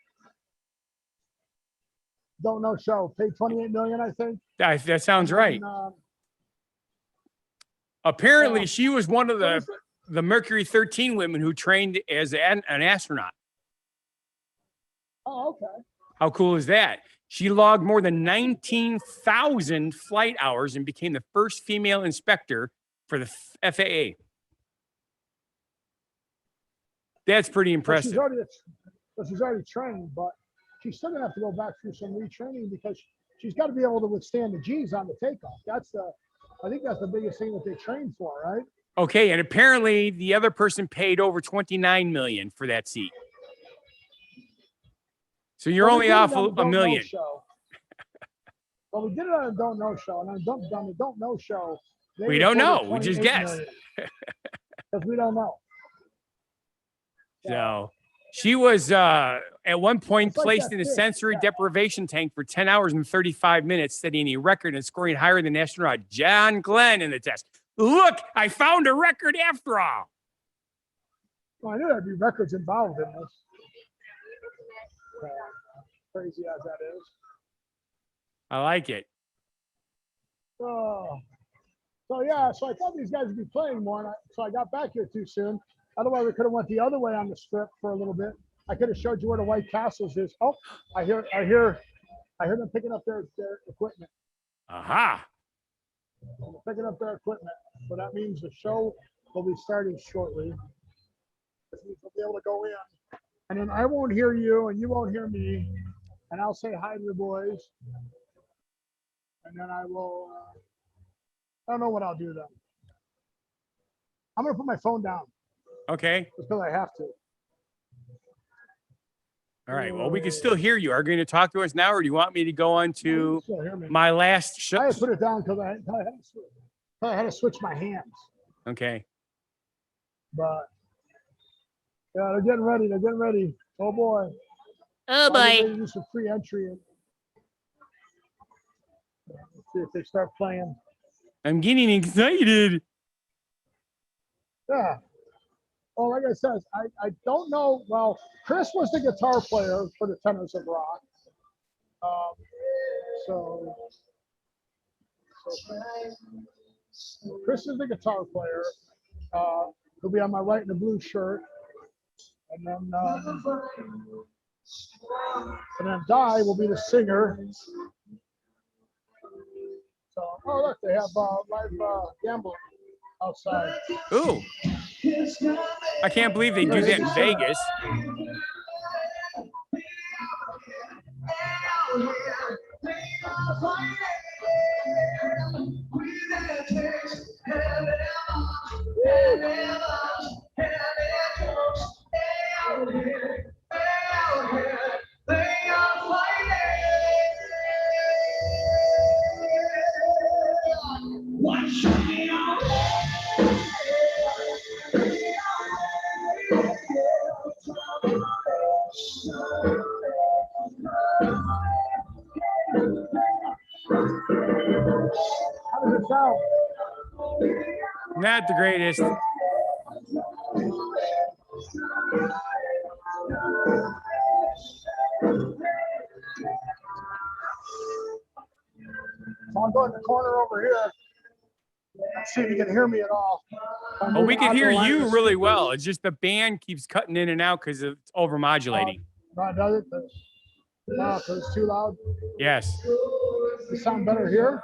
Don't know show. Paid $28 million, I think. That sounds right. Apparently, she was one of the Mercury 13 women who trained as an astronaut. Oh, okay. How cool is that? She logged more than 19,000 flight hours and became the first female inspector for the FAA. That's pretty impressive. She's already trained, but she's still gonna have to go back through some retraining because she's got to be able to withstand the G's on the takeoff. I think that's the biggest thing that they train for, right? Okay, and apparently the other person paid over $29 million for that seat. So you're only off $1 million. Well, we did it on a Don't Know show, and on the Don't Know show, we don't know. We just guessed because we don't know. So she was at one point placed in a sensory deprivation tank for 10 hours and 35 minutes, setting a record and scoring higher than astronaut John Glenn in the test. Look, I found a record after all. Well, I knew there'd be records involved in this. Crazy as that is. I like it. So I thought these guys would be playing more, so I got back here too soon. Otherwise, we could have went the other way on the strip for a little bit. I could have showed you where the White Castles is. Oh, I hear them picking up their equipment. Aha. We're picking up their equipment. So that means the show will be starting shortly. Which means we'll be able to go in. And then I won't hear you and you won't hear me. And I'll say hi to the boys. And then I will, I don't know what I'll do then. I'm going to put my phone down. Okay. Just because I have to. All right. Well, we can still hear you. Are you going to talk to us now, or do you want me to go on to my last show? I had to put it down because I had to switch my hands. Okay. But yeah, they're getting ready. They're getting ready. Oh boy. Oh Probably boy. gonna do some free entry. Let's see if they start playing. I'm getting excited. Yeah. Well, like I said, I don't know. Well, Chris was the guitar player for the Tenors of Rock. So Chris is the guitar player. He'll be on my right in the blue shirt. And then Di will be the singer. So, oh look, they have live gambling outside. Ooh. I can't believe they do that in Vegas. How does it sound? Not the greatest. So I'll go in the corner over here. Let's see if you can hear me at all. Oh, we can hear you really well. It's just the band keeps cutting in and out because it's overmodulating. Does it? No, because it's too loud. Yes, Does it sound better here?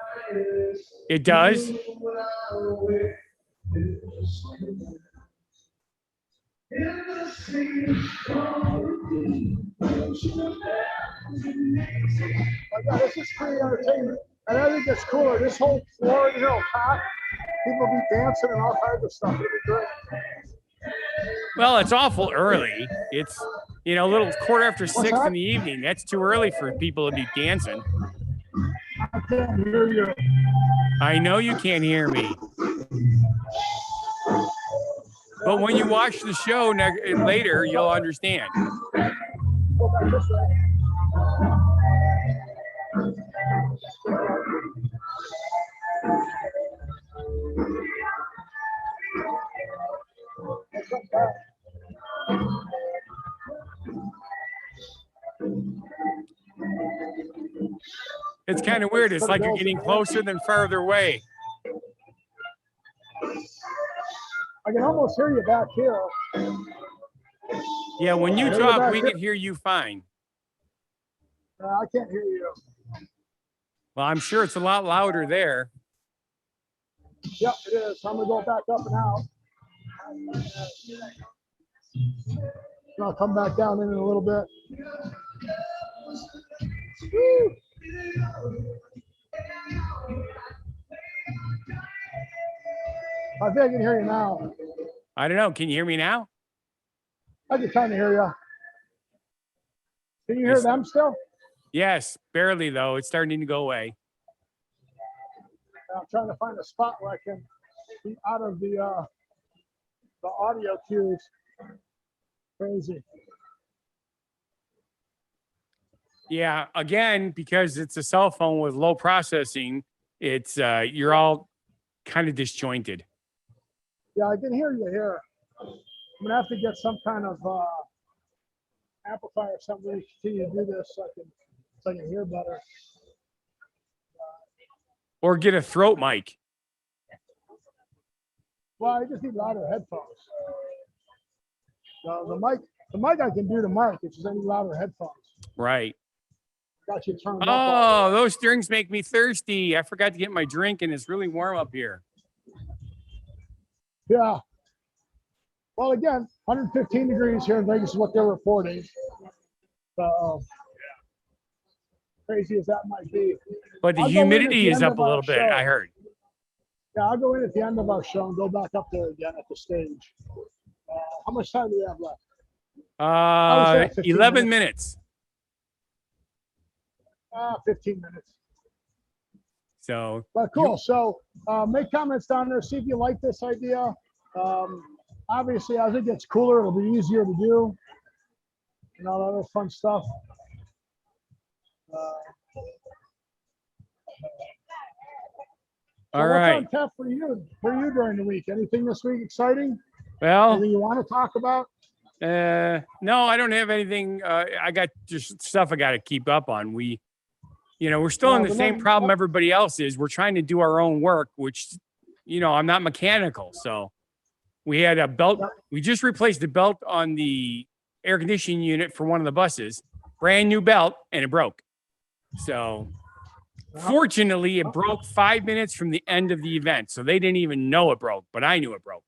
it does. Like, yeah, this is free entertainment. And I think it's cooler. This whole floor in here will pack. People will be dancing and all kinds of stuff. It'll be great. Well, it's awful early. It's, a little quarter after 6 in the evening. That's too early for people to be dancing. I can't hear you. I know you can't hear me. But when you watch the show later, you'll understand. Go back this way. It's kind of weird. It's like you're getting closer than farther away. I can almost hear you back here. Yeah, when you talk, we can hear you fine. I can't hear you. Well, I'm sure it's a lot louder there. Yep, it is. I'm going to go back up and out. And I'll come back down in a little bit. Woo. I think I can hear you now. I don't know. Can you hear me now? I can kind of hear you. Can you hear them still? Yes, barely though. It's starting to go away. I'm trying to find a spot where I can be out of the audio cues. Crazy. Yeah, again, because it's a cell phone with low processing, it's you're all kind of disjointed. Yeah, I can hear you here. I'm gonna have to get some kind of amplifier or something to continue to do this so I can hear better. Or get a throat mic. Well, I just need louder headphones. The mic I can do the mic, it's just I need louder headphones. Right. Got you turned up. Oh, those drinks make me thirsty. I forgot to get my drink, and it's really warm up here. Yeah. Well, again, 115 degrees here in Vegas is what they're reporting. So, crazy as that might be. But the humidity is up a little bit, I heard. Yeah, I'll go in at the end of our show and go back up there again at the stage. How much time do we have left? 11 minutes. 15 minutes. So, but cool. So make comments down there. See if you like this idea. Obviously, as it gets cooler, it'll be easier to do. And all that other fun stuff. All right. What's on tap for you during the week? Anything this week exciting? Well, anything you want to talk about? No, I don't have anything. I got just stuff I got to keep up on. We're still in the same problem everybody else is. We're trying to do our own work, which, I'm not mechanical. So we had a belt. We just replaced the belt on the air conditioning unit for one of the buses, brand new belt, and it broke. So fortunately, it broke 5 minutes from the end of the event. So they didn't even know it broke, but I knew it broke.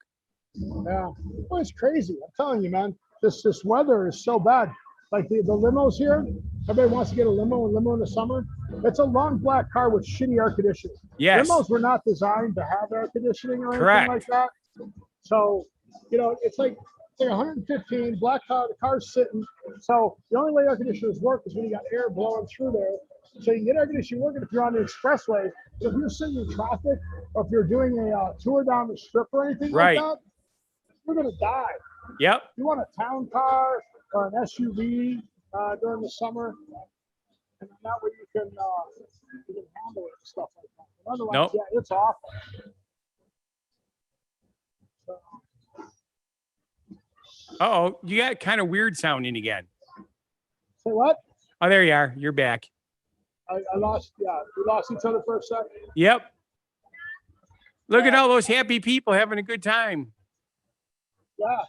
Yeah, well, it's crazy. I'm telling you, man, this weather is so bad. Like the limos here, everybody wants to get a limo in the summer. It's a long black car with shitty air conditioning. Yes. Limos were not designed to have air conditioning or Correct. anything like that. So, it's like 115, black car, the car's sitting. So the only way air conditioners work is when you got air blowing through there. So you can get air conditioning working if you're on the expressway. But if you're sitting in traffic or if you're doing a tour down the strip or anything like that, you're going to die. Yep. You want a town car or an SUV during the summer, and that way you can handle it and stuff like that. But otherwise, yeah, it's awful. So. Uh-oh, you got kind of weird sounding again. Say what? Oh, there you are. You're back. I lost, we lost each other for a second. Yep. Look at all those happy people having a good time. Yeah.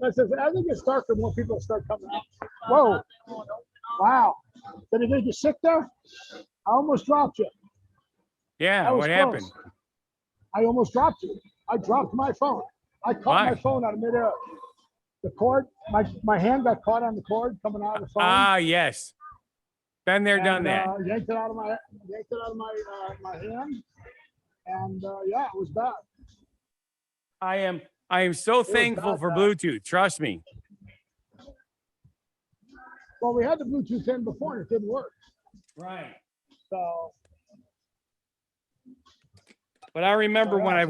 I think it's darker, more people start coming out. Whoa. Wow. Did it make you sick there? I almost dropped you. Yeah, what happened? I almost dropped you. I dropped my phone. I caught my phone out of midair. The cord, my hand got caught on the cord coming out of the phone. Ah, yes. Been there, done that. Yanked it out of my hand. And yeah, it was bad. I am so thankful for Bluetooth. Trust me. Well, we had the Bluetooth in before and it didn't work. Right. So. But I remember when I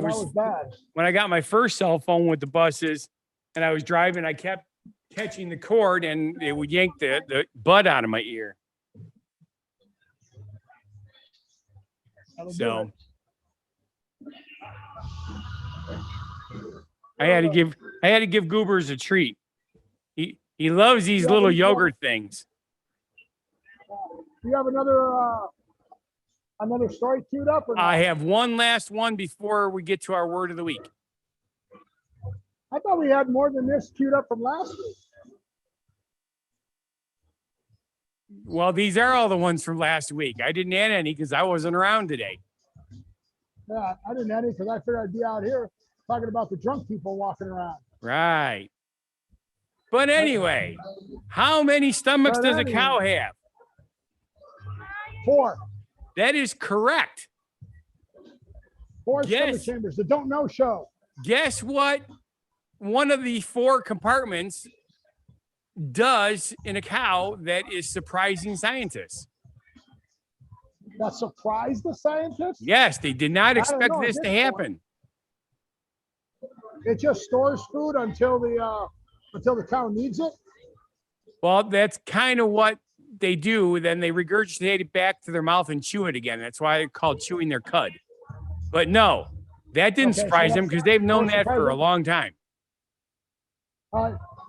got my first cell phone with the buses and I was driving, I kept catching the cord and it would yank the bud out of my ear. So I had to give Goobers a treat. He loves these little yogurt things. Do you have another story queued up? Or not? I have one last one before we get to our word of the week. I thought we had more than this queued up from last week. Well, these are all the ones from last week. I didn't add any because I wasn't around today. Yeah, I didn't add any because I figured I'd be out here talking about the drunk people walking around. Right. But anyway, how many stomachs does a cow have? 4. That is correct. 4 stomach chambers. The Don't Know Show. Guess what? One of the 4 compartments does in a cow that is surprising scientists. That surprised the scientists? Yes, they did not expect this to happen. It just stores food until the cow needs it? Well, that's kind of what they do. Then they regurgitate it back to their mouth and chew it again. That's why it's called chewing their cud. But no, that didn't surprise them because they've known that for a long time.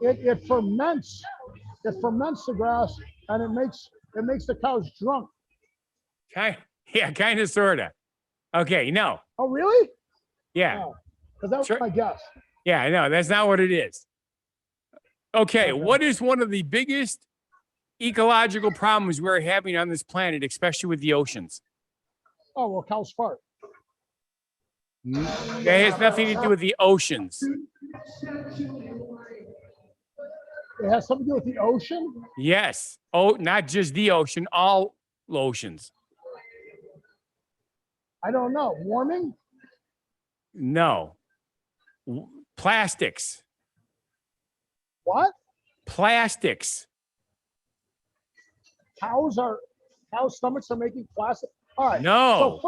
It ferments the grass and it makes the cows drunk. Yeah, kind of, sort of. Okay, no. Oh, really? Yeah. Because that was my guess. Yeah, no, that's not what it is. Okay, what is one of the biggest ecological problems we're having on this planet, especially with the oceans. Oh, well, cows fart. That has nothing to do with the oceans. It has something to do with the ocean? Yes. Oh, not just the ocean, all oceans. I don't know. Warming? No. Plastics. What? Plastics. Cows' stomachs are making plastic. All right. No. So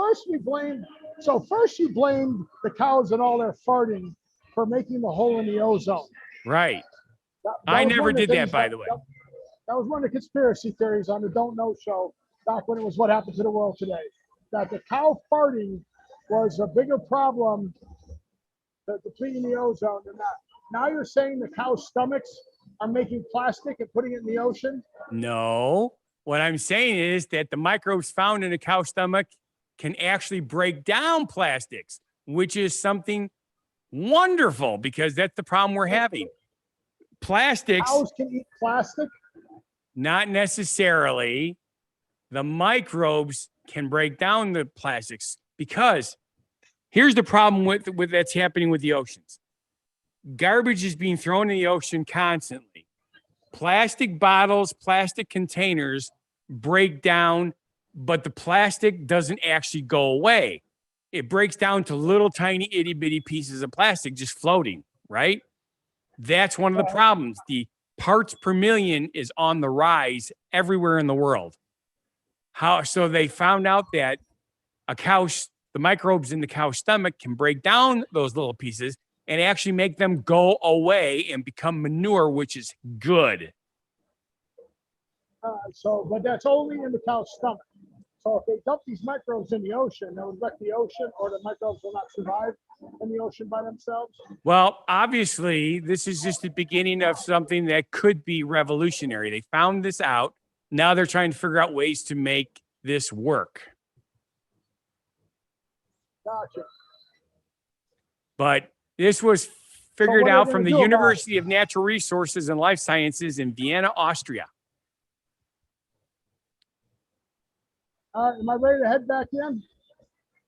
first you blamed the cows and all their farting for making the hole in the ozone. Right. That I was never one of the did that, things by the way. That was one of the conspiracy theories on the Don't Know show back when it was What Happened to the World Today. That the cow farting was a bigger problem than depleting the ozone than that. Now you're saying the cow's stomachs are making plastic and putting it in the ocean? No. What I'm saying is that the microbes found in a cow's stomach can actually break down plastics, which is something wonderful because that's the problem we're having. Plastics. Cows can eat plastic? Not necessarily. The microbes can break down the plastics because here's the problem with that's happening with the oceans. Garbage is being thrown in the ocean constantly. Plastic bottles, plastic containers break down, but the plastic doesn't actually go away. It breaks down to little tiny itty bitty pieces of plastic just floating, right? That's one of the problems. The parts per million is on the rise everywhere in the world. So they found out that the microbes in the cow's stomach can break down those little pieces and actually make them go away and become manure, which is good. But that's only in the cow's stomach. So if they dump these microbes in the ocean, that would wreck the ocean, or the microbes will not survive in the ocean by themselves? Well, obviously, this is just the beginning of something that could be revolutionary. They found this out. Now they're trying to figure out ways to make this work. Gotcha. But this was figured what are out they from the gonna do about University of Natural Resources and Life Sciences in Vienna, Austria. Am I ready to head back in?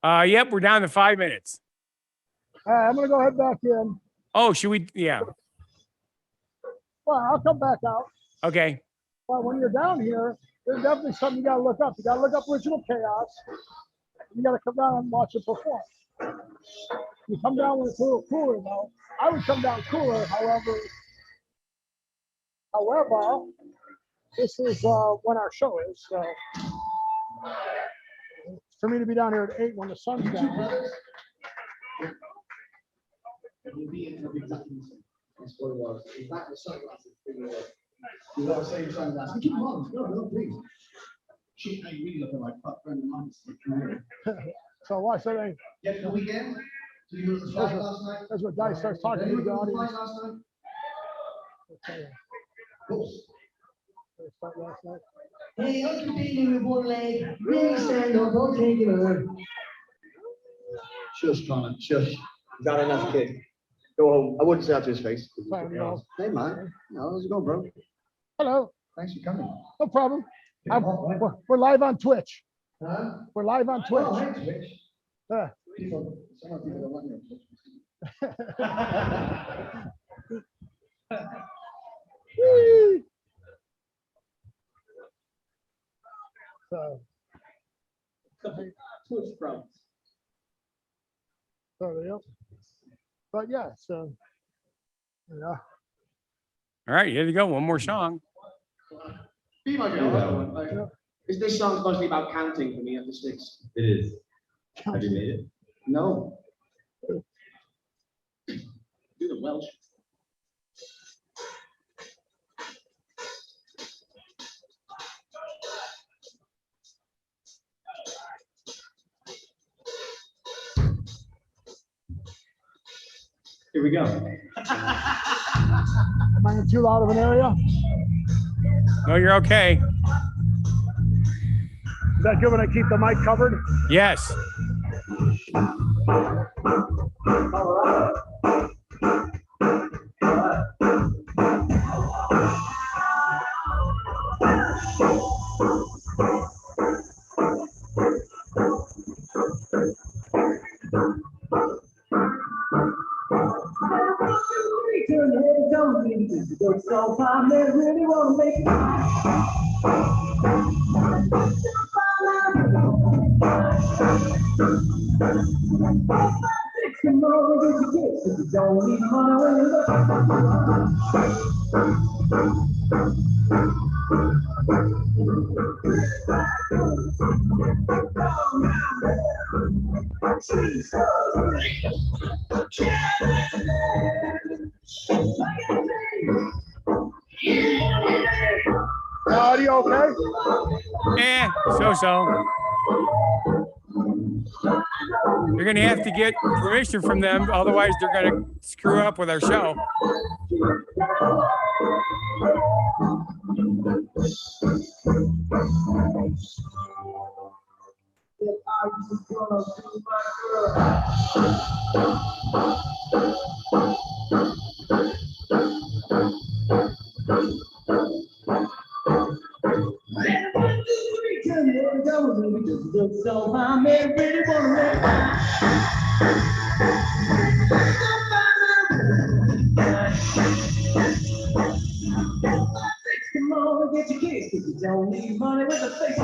Yep, we're down to 5 minutes. All right, I'm going to go head back in. Oh, should we? Yeah. Well, I'll come back out. Okay. But when you're down here, there's definitely something you got to look up. You got to look up Original Chaos. You got to come down and watch it perform. You come down when it's a little cooler, though. I would come down cooler, however, this is when our show is. So for me to be down here at 8 when the sun's down. So why should I? Yeah, the weekend. That's what Guy starts talking to the audience. Last night. Hey, I can beat you with one leg. Really stand up, don't take it over. Shush, Connor, shush. Got enough, kid. Go home. I wouldn't say that to his face. Fine, no. Hey, man. How's it going, bro? Hello. Thanks for coming. No problem. We're live on Twitch. Huh? We're live on Twitch. Oh, hi, Twitch. Yeah. Some of people don't want me. Whee! So, Twitch bros. yep. But yeah, so yeah. All right, here we go. One more song. Be my girl. Is this song supposed to be about counting for me at the sticks? It is. Have you made it? No. Do the Welsh. Here we go. Am I in too loud of an area? No, you're okay. Is that good when I keep the mic covered? Yes. So far, they really want to make it. Come on, get your gifts. If you don't need money when you Audio okay? So. You're going to have to get permission from them. Otherwise, they're going to screw up with our show. so far, they really want to make Come on, get your kicks. If you don't need money with a face.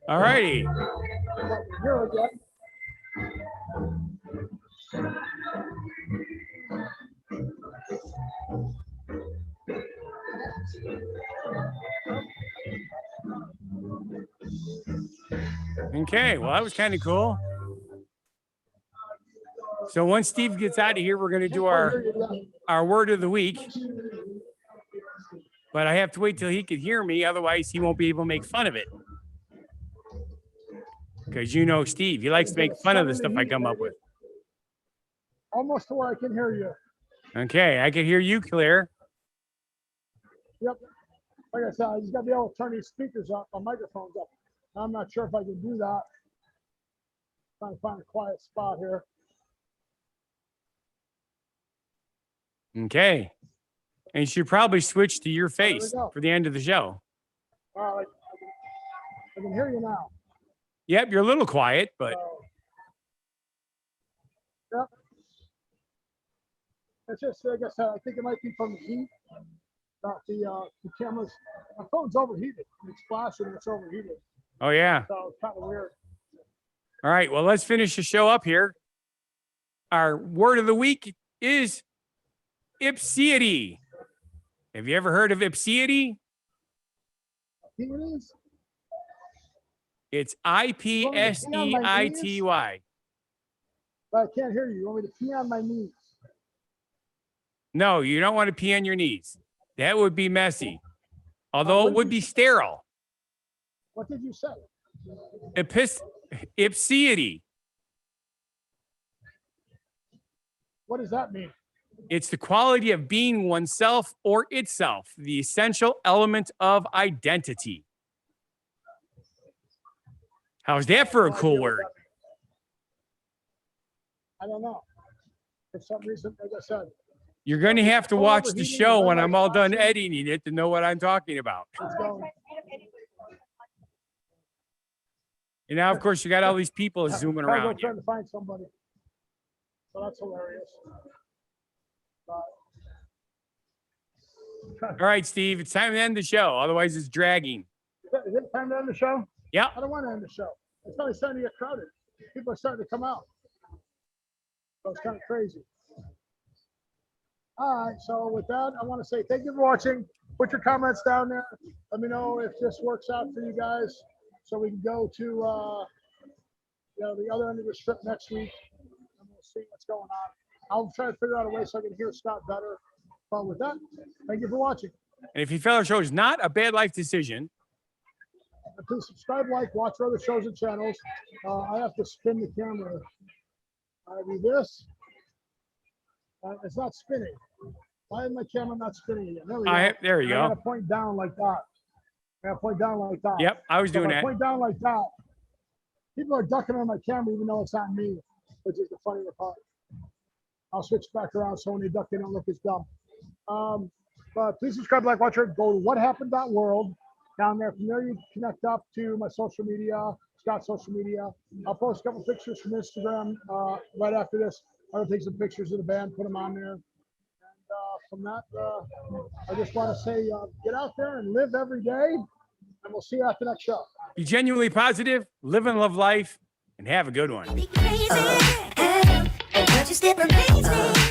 All righty. Okay, well, that was kind of cool. So once Steve gets out of here, we're going to do our word of the week. But I have to wait till he can hear me. Otherwise, he won't be able to make fun of it. Because you know Steve, he likes to make fun of the stuff I come up with. Almost to where I can hear you. Okay, I can hear you clear. Yep. Like I said, I just got to be able to turn these speakers up, my microphones up. I'm not sure if I can do that. Trying to find a quiet spot here. Okay. And you should probably switch to your face for the end of the show. All right. I can hear you now. Yep, you're a little quiet, but. Yep. It's just, like I said, I think it might be from the heat. Not the cameras. My phone's overheated. It's flashing and it's overheated. Oh, yeah. So it's kind of weird. All right. Well, let's finish the show up here. Our word of the week is Ipseity. Have you ever heard of Ipseity? It's Ipseity. But I can't hear you. You want me to pee on my knees? No, you don't want to pee on your knees. That would be messy. Although it would be sterile. What did you say? Ipseity. What does that mean? It's the quality of being oneself or itself, the essential element of identity. How's that for a cool word? I don't know. For some reason, like I said. You're going to have to watch the show when I'm all done editing it to know what I'm talking about. And now, of course, you got all these people zooming around. I'm trying to find somebody. So that's hilarious. All right, Steve, it's time to end the show. Otherwise, it's dragging. Is it time to end the show? Yeah. I don't want to end the show. It's probably starting to get crowded. People are starting to come out. So it's kind of crazy. All right. So with that, I want to say thank you for watching. Put your comments down there. Let me know if this works out for you guys, so we can go to the other end of the strip next week, and we'll see what's going on. I'll try to figure out a way so I can hear Scott better. But with that, thank you for watching. And if you feel our show is not a bad life decision, and please subscribe, like, watch our other shows and channels. I have to spin the camera. I do this. It's not spinning. Why is my camera not spinning again? There we go. There you go. I got to point down like that. I got to point down like that. Yep, I was doing that. Point down like that. People are ducking on my camera even though it's not me, which is the funnier part. I'll switch back around so when you duck, they don't look as dumb. But please subscribe, like, watch, go to whathappened.world. Down there, from there you connect up to my social media, Scott's social media. I'll post a couple pictures from Instagram right after this. I'm gonna take some pictures of the band, put them on there. And from that, I just want to say, get out there and live every day. And we'll see you at the next show. Be genuinely positive, live and love life, and have a good one. Be crazy, and just step amazing.